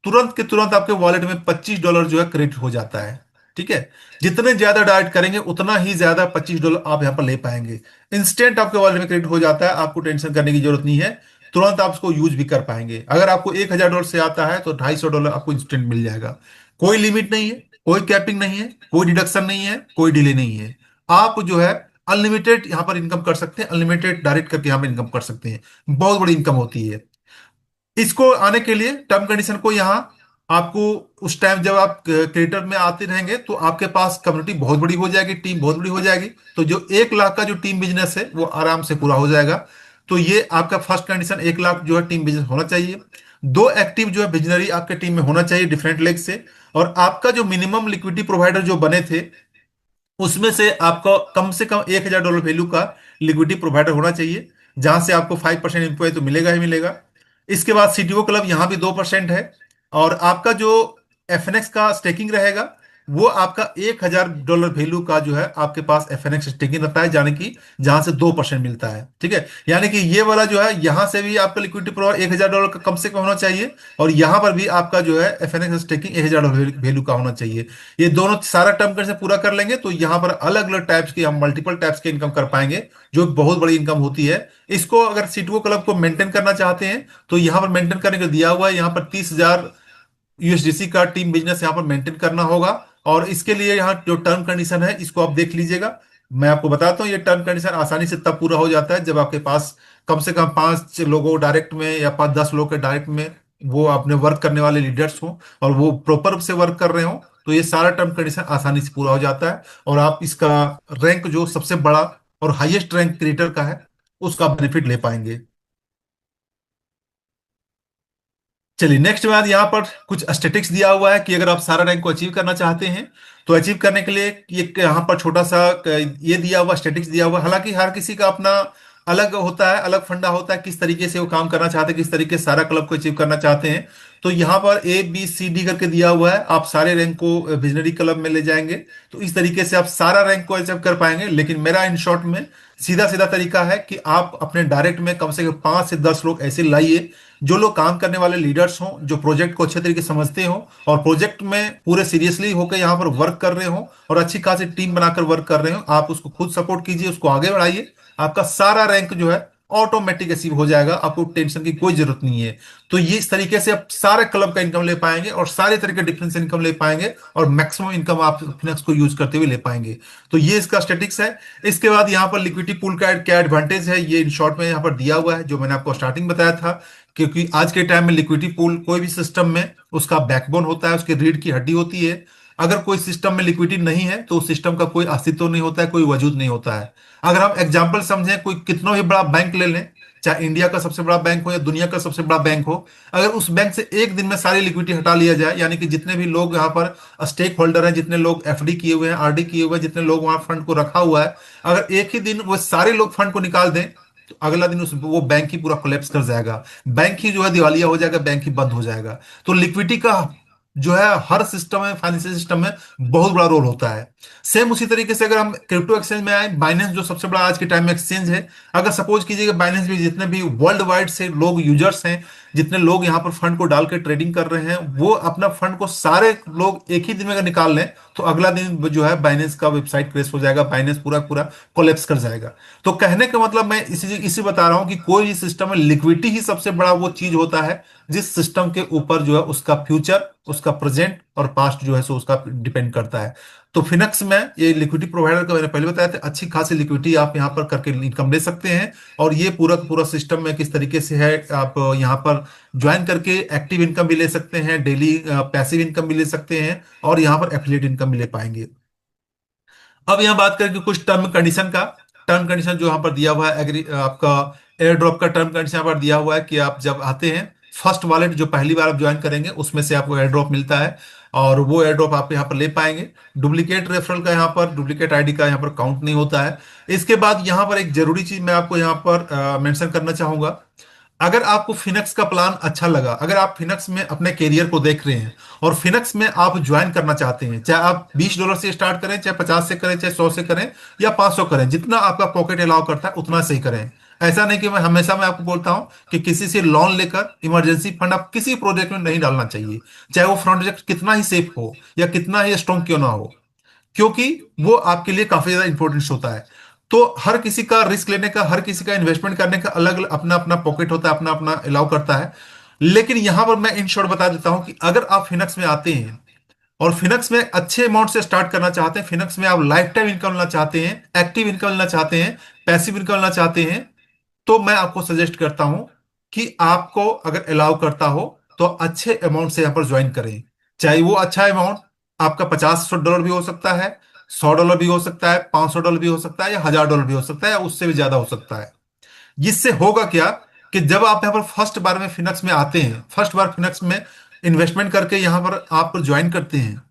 तुरंत के तुरंत आपके वॉलेट में $25 जो है क्रेडिट हो जाता है। ठीक है। जितने ज्यादा डाइट करेंगे उतना ही ज्यादा $25 आप यहां पर ले पाएंगे। इंस्टेंट आपके वॉलेट में क्रेडिट हो जाता है, आपको टेंशन करने की जरूरत नहीं है। तुरंत आप उसको यूज भी कर पाएंगे। अगर आपको $1,000 से आता है तो $250 आपको इंस्टेंट मिल जाएगा। कोई लिमिट नहीं है, कोई कैपिंग नहीं है, कोई डिडक्शन नहीं है, कोई डिले नहीं है। आप जो है अनलिमिटेड यहां पर इनकम कर सकते हैं, अनलिमिटेड डायरेक्ट करके यहां पर इनकम कर सकते हैं। बहुत बड़ी इनकम होती है। इसको आने के लिए टर्म कंडीशन को यहाँ आपको, उस टाइम जब आप क्रिएटर में आते रहेंगे तो आपके पास कम्युनिटी बहुत बड़ी हो जाएगी, टीम बहुत बड़ी हो जाएगी। तो जो 1 लाख का जो टीम बिजनेस है वो आराम से पूरा हो जाएगा। तो ये आपका फर्स्ट कंडीशन, 1 लाख जो है टीम बिजनेस होना चाहिए। दो एक्टिव जो है बिजनरी आपके टीम में होना चाहिए डिफरेंट लेग से। और आपका जो मिनिमम लिक्विडिटी प्रोवाइडर जो बने थे, उसमें से आपको कम से कम $1,000 वैल्यू का लिक्विडिटी प्रोवाइडर होना चाहिए, जहां से आपको 5% एम्प्लॉय तो मिलेगा ही मिलेगा। इसके बाद सीटीओ क्लब यहाँ भी 2% है। और आपका जो एफएनएक्स का स्टेकिंग रहेगा, वो आपका $1,000 वैल्यू का जो है आपके पास एफएनएक्स स्टेकिंग रहता है, यानी कि जहां से 2% मिलता है। ठीक है। यानी कि ये वाला जो है यहां से भी आपका लिक्विडिटी प्रोवाइड $1,000 का कम से कम होना चाहिए, और यहां पर भी आपका जो है एफएनएक्स स्टेकिंग $1,000 वैल्यू का होना चाहिए। ये दोनों सारा टर्म कर से पूरा कर लेंगे तो यहाँ पर अलग अलग टाइप्स की, हम मल्टीपल टाइप्स के इनकम कर पाएंगे, जो बहुत बड़ी इनकम होती है। इसको अगर सीटीओ क्लब को मेंटेन करना चाहते हैं तो यहाँ पर मेंटेन करने को दिया हुआ है, यहाँ पर 30,000 यूएसडीसी का टीम बिजनेस यहाँ पर मेंटेन करना होगा। और इसके लिए यहाँ जो टर्म कंडीशन है इसको आप देख लीजिएगा। मैं आपको बताता हूँ, ये टर्म कंडीशन आसानी से तब पूरा हो जाता है जब आपके पास कम से कम 5 लोगों डायरेक्ट में या 5-10 लोग के डायरेक्ट में वो अपने वर्क करने वाले लीडर्स हों, और वो प्रॉपर से वर्क कर रहे हो, तो ये सारा टर्म कंडीशन आसानी से पूरा हो जाता है। और आप इसका रैंक जो सबसे बड़ा और हाईएस्ट रैंक क्रिएटर का है उसका बेनिफिट ले पाएंगे। चलिए नेक्स्ट बात, यहाँ पर कुछ स्टेटिक्स दिया हुआ है कि अगर आप सारा रैंक को अचीव करना चाहते हैं तो अचीव करने के लिए ये यहाँ पर छोटा सा ये दिया हुआ स्टेटिक्स दिया हुआ है। हालांकि हर किसी का अपना अलग होता है, अलग फंडा होता है, किस तरीके से वो काम करना चाहते हैं, किस तरीके से सारा क्लब को अचीव करना चाहते हैं। तो यहाँ पर ABCD करके दिया हुआ है, आप सारे रैंक को विजनरी क्लब में ले जाएंगे तो इस तरीके से आप सारा रैंक को अचीव कर पाएंगे। लेकिन मेरा इन शॉर्ट में सीधा सीधा तरीका है कि आप अपने डायरेक्ट में कम से कम 5 से 10 लोग ऐसे लाइए, जो लोग काम करने वाले लीडर्स हों, जो प्रोजेक्ट को अच्छे तरीके से समझते हों और प्रोजेक्ट में पूरे सीरियसली होकर यहाँ पर वर्क कर रहे हों और अच्छी खासी टीम बनाकर वर्क कर रहे हो। आप उसको खुद सपोर्ट कीजिए, उसको आगे बढ़ाइए, आपका सारा रैंक जो है ऑटोमेटिक अचीव हो जाएगा, आपको टेंशन की कोई जरूरत नहीं है। तो ये इस तरीके से आप सारे क्लब का इनकम ले पाएंगे और सारे तरह के डिफरेंस इनकम ले पाएंगे, और मैक्सिमम इनकम आप फिनेक्स को यूज करते हुए ले पाएंगे। तो ये इसका स्टेटिक्स है। इसके बाद यहाँ पर लिक्विडिटी पूल का क्या एडवांटेज है, ये इन शॉर्ट में यहाँ पर दिया हुआ है, जो मैंने आपको स्टार्टिंग बताया था। क्योंकि आज के टाइम में लिक्विडिटी पूल कोई भी सिस्टम में उसका बैकबोन होता है, उसकी रीढ़ की हड्डी होती है। अगर कोई सिस्टम में लिक्विडिटी नहीं है तो उस सिस्टम का कोई अस्तित्व नहीं होता है, कोई वजूद नहीं होता है। अगर हम एग्जाम्पल समझें, कोई कितना भी बड़ा बैंक ले लें, चाहे इंडिया का सबसे बड़ा बैंक हो या दुनिया का सबसे बड़ा बैंक हो, अगर उस बैंक से एक दिन में सारी लिक्विडिटी हटा लिया जाए, यानी कि जितने भी लोग यहाँ पर स्टेक होल्डर हैं, जितने लोग एफडी किए हुए हैं, आरडी किए हुए हैं, जितने लोग वहां फंड को रखा हुआ है, अगर एक ही दिन वो सारे लोग फंड को निकाल दें, तो अगला दिन उस वो बैंक ही पूरा कोलेप्स कर जाएगा। बैंक ही जो है दिवालिया हो जाएगा, बैंक ही बंद हो जाएगा। तो लिक्विडिटी का जो है हर सिस्टम में, फाइनेंशियल सिस्टम में बहुत बड़ा रोल होता है। सेम उसी तरीके से अगर हम क्रिप्टो एक्सचेंज में आए, बाइनेंस जो सबसे बड़ा आज के टाइम में एक्सचेंज है, अगर सपोज कीजिए कि बाइनेंस भी जितने भी वर्ल्ड वाइड से लोग यूजर्स हैं, जितने लोग यहाँ पर फंड को डाल के ट्रेडिंग कर रहे हैं, वो अपना फंड को सारे लोग एक ही दिन में अगर निकाल लें, तो अगला दिन जो है बाइनेंस का वेबसाइट क्रैश हो जाएगा, बाइनेंस पूरा पूरा कोलेप्स कर जाएगा। तो कहने का मतलब मैं इसी इसी बता रहा हूं कि कोई भी सिस्टम में लिक्विडिटी ही सबसे बड़ा वो चीज होता है जिस सिस्टम के ऊपर जो है उसका फ्यूचर, उसका प्रेजेंट और पास्ट जो है सो उसका डिपेंड करता है। तो फिनक्स में ये लिक्विडिटी प्रोवाइडर का मैंने पहले बताया था, अच्छी खासी लिक्विडिटी आप यहाँ पर करके इनकम ले सकते हैं। और ये पूरा का पूरा सिस्टम में किस तरीके से है, आप यहाँ पर ज्वाइन करके एक्टिव इनकम भी ले सकते हैं, डेली पैसिव इनकम भी ले सकते हैं, और यहाँ पर एफिलिएट इनकम भी ले पाएंगे। अब यहाँ बात करेंगे कुछ टर्म कंडीशन का। टर्म कंडीशन जो यहाँ पर दिया हुआ है, एग्री आपका एयर ड्रॉप का टर्म कंडीशन यहाँ पर दिया हुआ है कि आप जब आते हैं, फर्स्ट वॉलेट जो पहली बार आप ज्वाइन करेंगे उसमें से आपको एयर ड्रॉप मिलता है, और वो एयर ड्रॉप आप यहाँ पर ले पाएंगे। डुप्लीकेट रेफरल का यहाँ पर, डुप्लीकेट आईडी का यहाँ पर काउंट नहीं होता है। इसके बाद यहाँ पर एक जरूरी चीज मैं आपको यहाँ पर मेंशन करना चाहूंगा। अगर आपको फिनक्स का प्लान अच्छा लगा, अगर आप फिनक्स में अपने कैरियर को देख रहे हैं और फिनक्स में आप ज्वाइन करना चाहते हैं, चाहे आप $20 से स्टार्ट करें, चाहे 50 से करें, चाहे 100 से करें, या 500 करें, जितना आपका पॉकेट अलाउ करता है उतना सही करें। ऐसा नहीं कि मैं आपको बोलता हूं कि किसी से लोन लेकर इमरजेंसी फंड आप किसी प्रोजेक्ट में नहीं डालना चाहिए, चाहे वो प्रोजेक्ट कितना ही सेफ हो या कितना ही स्ट्रॉन्ग क्यों ना हो, क्योंकि वो आपके लिए काफी ज्यादा इंपॉर्टेंस होता है। तो हर किसी का रिस्क लेने का, हर किसी का इन्वेस्टमेंट करने का अलग अलग अपना अपना पॉकेट होता है, अपना अपना अलाउ करता है। लेकिन यहां पर मैं इन शॉर्ट बता देता हूं कि अगर आप फिनक्स में आते हैं और फिनक्स में अच्छे अमाउंट से स्टार्ट करना चाहते हैं, फिनक्स में आप लाइफ टाइम इनकम लेना चाहते हैं, एक्टिव इनकम लेना चाहते हैं, पैसिव इनकम लेना चाहते हैं, तो मैं आपको सजेस्ट करता हूं कि आपको अगर अलाउ करता हो तो अच्छे अमाउंट से यहां पर ज्वाइन करें। चाहे वो अच्छा अमाउंट आपका $50 भी हो सकता है, $100 भी हो सकता है, $500 भी हो सकता है, या $1000 भी हो सकता है, या उससे भी ज्यादा हो सकता है। जिससे होगा क्या कि जब आप यहाँ पर फर्स्ट बार में फिनक्स में आते हैं, फर्स्ट बार फिनक्स में इन्वेस्टमेंट करके यहाँ पर आप ज्वाइन करते हैं,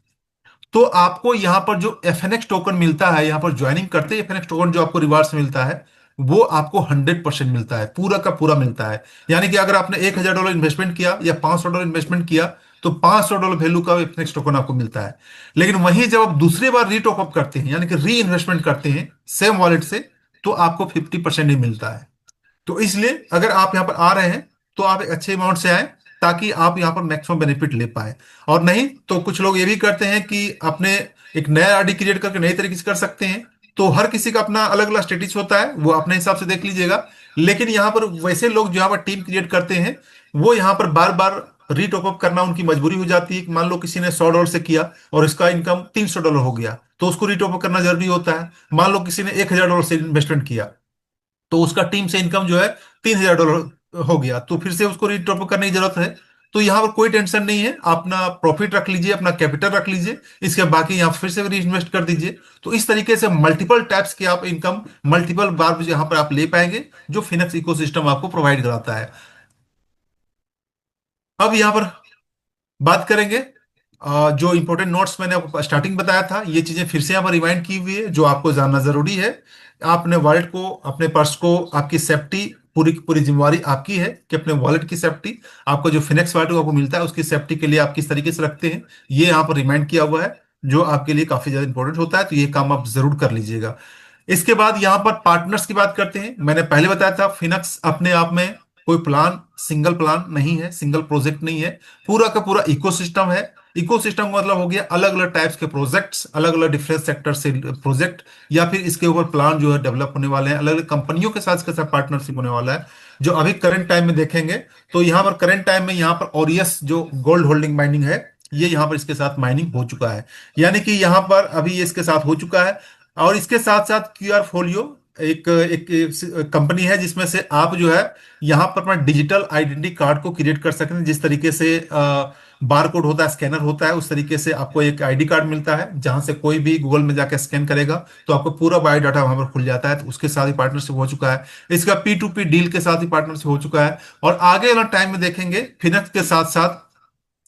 तो आपको यहाँ पर जो एफएनएक्स टोकन मिलता है, यहाँ पर ज्वाइनिंग करते ही एफएनएक्स टोकन जो आपको रिवार्ड्स मिलता है, वो आपको 100% मिलता है, पूरा का पूरा मिलता है। यानी कि अगर आपने $1000 इन्वेस्टमेंट किया या $500 इन्वेस्टमेंट किया, तो $500 वैल्यू का एफएनएक्स टोकन आपको मिलता है। लेकिन वहीं जब आप दूसरी बार री टॉपअप करते हैं, यानी कि री इन्वेस्टमेंट करते हैं सेम वॉलेट से, तो आपको 50% ही मिलता है। तो इसलिए अगर आप यहाँ पर आ रहे हैं तो आप एक अच्छे अमाउंट से आए, ताकि आप यहाँ पर मैक्सिमम बेनिफिट ले पाए। और नहीं तो कुछ लोग ये भी करते हैं कि अपने एक नया आरडी क्रिएट करके नए तरीके से कर सकते हैं। तो हर किसी का अपना अलग अलग स्टेटस होता है, वो अपने हिसाब से देख लीजिएगा। लेकिन यहाँ पर वैसे लोग जो यहाँ पर टीम क्रिएट करते हैं, वो यहाँ पर बार बार रीटॉप अप करना उनकी मजबूरी हो जाती है कि मान लो किसी ने $100 से किया और इसका इनकम $300 हो गया, तो उसको रीटॉप अप करना जरूरी होता है। मान लो किसी ने $1000 से इन्वेस्टमेंट किया, तो उसका टीम से इनकम जो है $3000 हो गया, तो फिर से उसको रीटॉप करने की जरूरत है। तो यहाँ पर कोई टेंशन नहीं है, अपना प्रॉफिट रख लीजिए, अपना कैपिटल रख लीजिए, इसके बाकी यहाँ फिर से री इन्वेस्ट कर दीजिए। तो इस तरीके से मल्टीपल टाइप्स की आप इनकम मल्टीपल बार यहाँ पर आप ले पाएंगे, जो फिनक्स इकोसिस्टम आपको प्रोवाइड कराता है। अब यहाँ पर बात करेंगे जो इंपॉर्टेंट नोट्स मैंने आपको स्टार्टिंग बताया था, ये चीजें फिर से यहाँ पर रिमाइंड की हुई है जो आपको जानना जरूरी है। आपने वॉलेट को, अपने पर्स को, आपकी सेफ्टी, पूरी की पूरी जिम्मेवारी आपकी है कि अपने वॉलेट की सेफ्टी, आपको जो फिनेक्स वॉलेट आपको मिलता है उसकी सेफ्टी के लिए आप किस तरीके से रखते हैं, ये यहाँ पर रिमाइंड किया हुआ है, जो आपके लिए काफी ज्यादा इंपॉर्टेंट होता है। तो ये काम आप जरूर कर लीजिएगा। इसके बाद यहाँ पर पार्टनर्स की बात करते हैं। मैंने पहले बताया था फिनक्स अपने आप में कोई प्लान, सिंगल प्लान नहीं है, सिंगल प्रोजेक्ट नहीं है, पूरा का पूरा इकोसिस्टम है। इकोसिस्टम का मतलब हो गया अलग अलग टाइप्स के प्रोजेक्ट्स, अलग अलग डिफरेंट सेक्टर से प्रोजेक्ट, या फिर इसके ऊपर प्लान जो है डेवलप होने वाले हैं, अलग अलग कंपनियों के साथ इसके साथ पार्टनरशिप होने वाला है। जो अभी करंट टाइम में देखेंगे, तो यहाँ पर करंट टाइम में यहाँ पर ओरियस जो गोल्ड होल्डिंग माइनिंग है, ये यहाँ पर इसके साथ माइनिंग हो चुका है, यानी कि यहाँ पर अभी ये इसके साथ हो चुका है। और इसके साथ साथ क्यूआर फोलियो एक एक, एक कंपनी है जिसमें से आप जो है यहाँ पर अपना डिजिटल आइडेंटिटी कार्ड को क्रिएट कर सकते हैं। जिस तरीके से बार कोड होता है, स्कैनर होता है, उस तरीके से आपको एक आईडी कार्ड मिलता है, जहां से कोई भी गूगल में जाकर स्कैन करेगा तो आपको पूरा बायोडाटा वहां पर खुल जाता है। तो उसके साथ ही पार्टनरशिप हो चुका है। इसका P2P डील के साथ ही पार्टनरशिप हो चुका है। और आगे वाला टाइम में देखेंगे, फिनक्स के साथ साथ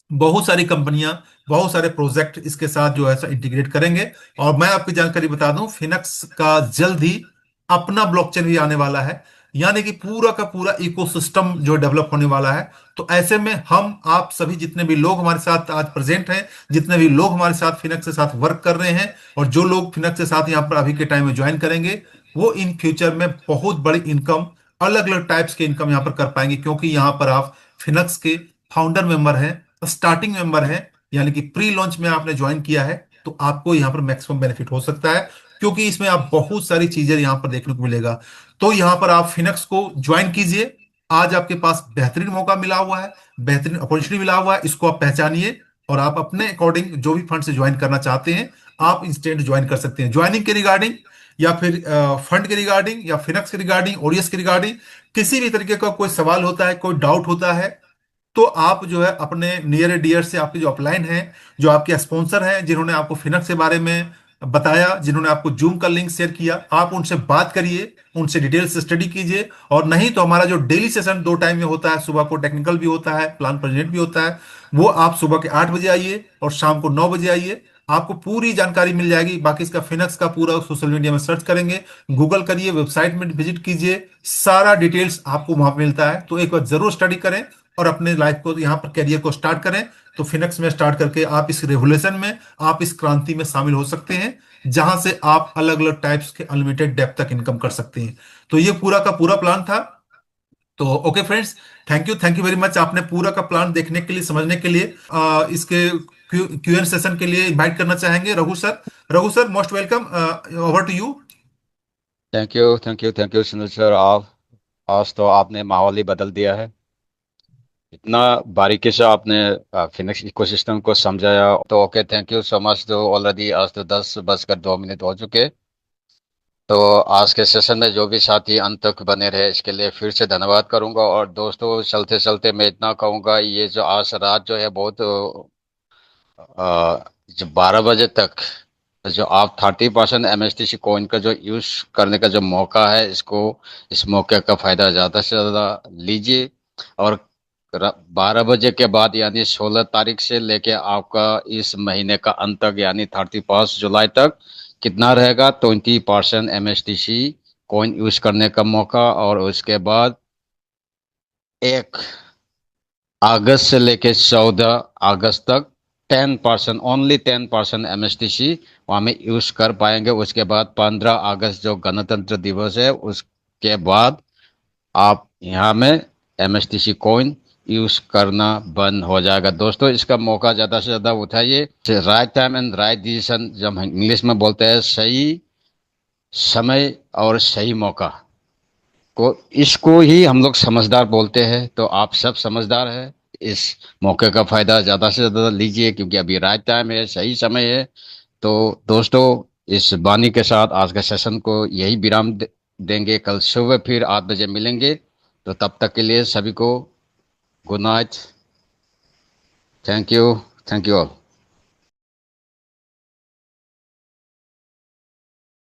बहुत सारी कंपनियां, बहुत सारे प्रोजेक्ट इसके साथ जो है इंटीग्रेट करेंगे। और मैं आपकी जानकारी बता दूं, फिनक्स का जल्द ही अपना ब्लॉकचेन भी आने वाला है, यानी कि पूरा का पूरा इकोसिस्टम जो डेवलप होने वाला है। तो ऐसे में हम आप सभी जितने भी लोग हमारे साथ आज प्रेजेंट हैं, जितने भी लोग हमारे साथ फिनक्स के साथ वर्क कर रहे हैं, और जो लोग फिनक्स के साथ यहाँ पर अभी के टाइम में ज्वाइन करेंगे, वो इन फ्यूचर में बहुत बड़ी इनकम, अलग अलग टाइप्स के इनकम यहाँ पर कर पाएंगे, क्योंकि यहाँ पर आप फिनक्स के फाउंडर मेंबर हैं, स्टार्टिंग मेंबर हैं, यानी कि प्री लॉन्च में आपने ज्वाइन किया है, तो आपको यहाँ पर मैक्सिमम बेनिफिट हो सकता है, क्योंकि इसमें आप बहुत सारी चीजें यहाँ पर देखने को मिलेगा। तो यहाँ पर आप फिनक्स को ज्वाइन कीजिए। आज आपके पास बेहतरीन मौका मिला हुआ है, बेहतरीन अपॉर्चुनिटी मिला हुआ है, इसको आप पहचानिए, और आप अपने अकॉर्डिंग जो भी फंड से ज्वाइन करना चाहते हैं, आप इंस्टेंट ज्वाइन कर सकते हैं। ज्वाइनिंग के रिगार्डिंग, या फिर फंड के रिगार्डिंग, या फिनक्स के रिगार्डिंग, ओडीएस के रिगार्डिंग किसी भी तरीके का कोई सवाल होता है, कोई डाउट होता है, तो आप जो है अपने नियर डियर से, आपके जो अपलाइन हैं, जो आपके स्पॉन्सर हैं, जिन्होंने आपको फिनक्स के बारे में बताया, जिन्होंने आपको जूम का लिंक शेयर किया, आप उनसे बात करिए, उनसे डिटेल से स्टडी कीजिए। और नहीं तो हमारा जो डेली सेशन 2 टाइम में होता है, सुबह को टेक्निकल भी होता है, प्लान प्रेजेंट भी होता है, वो आप सुबह के 8 बजे आइए और शाम को 9 बजे आइए। आपको पूरी जानकारी मिल जाएगी। बाकी इसका फिनक्स का पूरा सोशल मीडिया में सर्च करेंगे, गूगल करिए, वेबसाइट में विजिट कीजिए, सारा डिटेल्स आपको वहां पे मिलता है। तो एक बार जरूर स्टडी करें और अपने लाइफ को यहाँ पर, करियर को स्टार्ट करें। तो फिनिक्स में स्टार्ट करके आप इस रेवोल्यूशन में, आप इस क्रांति में शामिल हो सकते हैं, जहां से आप अलग अलग टाइप्स के अनलिमिटेड डेप्थ तक इनकम कर सकते हैं। तो ये पूरा का पूरा प्लान था। तो okay friends, thank you very much, आपने पूरा का प्लान देखने के लिए, समझने के लिए। इसके क्यू एन सेशन के लिए इनवाइट करना चाहेंगे Raghu sir. Raghu sir, most welcome, over to you. Thank you, thank you, thank you Sunil sir. आप आज तो आपने माहौल ही बदल दिया है। इतना बारीकी से आपने फिनिक्स इकोसिस्टम को समझाया। तो okay, thank you so much. तो ऑलरेडी आज तो 10 बजकर 2 मिनट हो चुके। तो आज के सेशन में जो भी साथी अंत तक बने रहे, इसके लिए फिर से धन्यवाद करूंगा। और दोस्तों, चलते चलते मैं इतना कहूंगा, ये जो आज रात जो है बहुत जो 12 बजे तक जो आप 30% MSTC कॉइन का जो यूज करने का जो मौका है, इसको, इस मौके का फायदा ज्यादा से ज्यादा लीजिए। और 12 बजे के बाद यानी 16 तारीख से लेके आपका इस महीने का अंत तक यानी 31 जुलाई तक कितना रहेगा? 20% MSTC कॉइन यूज करने का मौका। और उसके बाद 1 अगस्त से लेके 14 अगस्त तक 10%, ओनली 10% MSTC वहाँ में यूज कर पाएंगे। उसके बाद 15 अगस्त जो गणतंत्र दिवस है, उसके बाद आप यहाँ में MSTC कॉइन यूज करना बंद हो जाएगा। दोस्तों, इसका मौका ज्यादा से ज्यादा उठाइए। Right time and right decision, जब हम इंग्लिश में बोलते हैं, सही समय और सही मौका को, इसको ही हम लोग समझदार बोलते हैं। तो आप सब समझदार हैं, इस मौके का फायदा ज्यादा से ज्यादा लीजिए, क्योंकि अभी राइट टाइम है, सही समय है। तो दोस्तों, इस बानी के साथ आज का सेशन को यही विराम देंगे। कल सुबह फिर 8 बजे मिलेंगे। तो तब तक के लिए सभी को good night. Thank you, thank you all.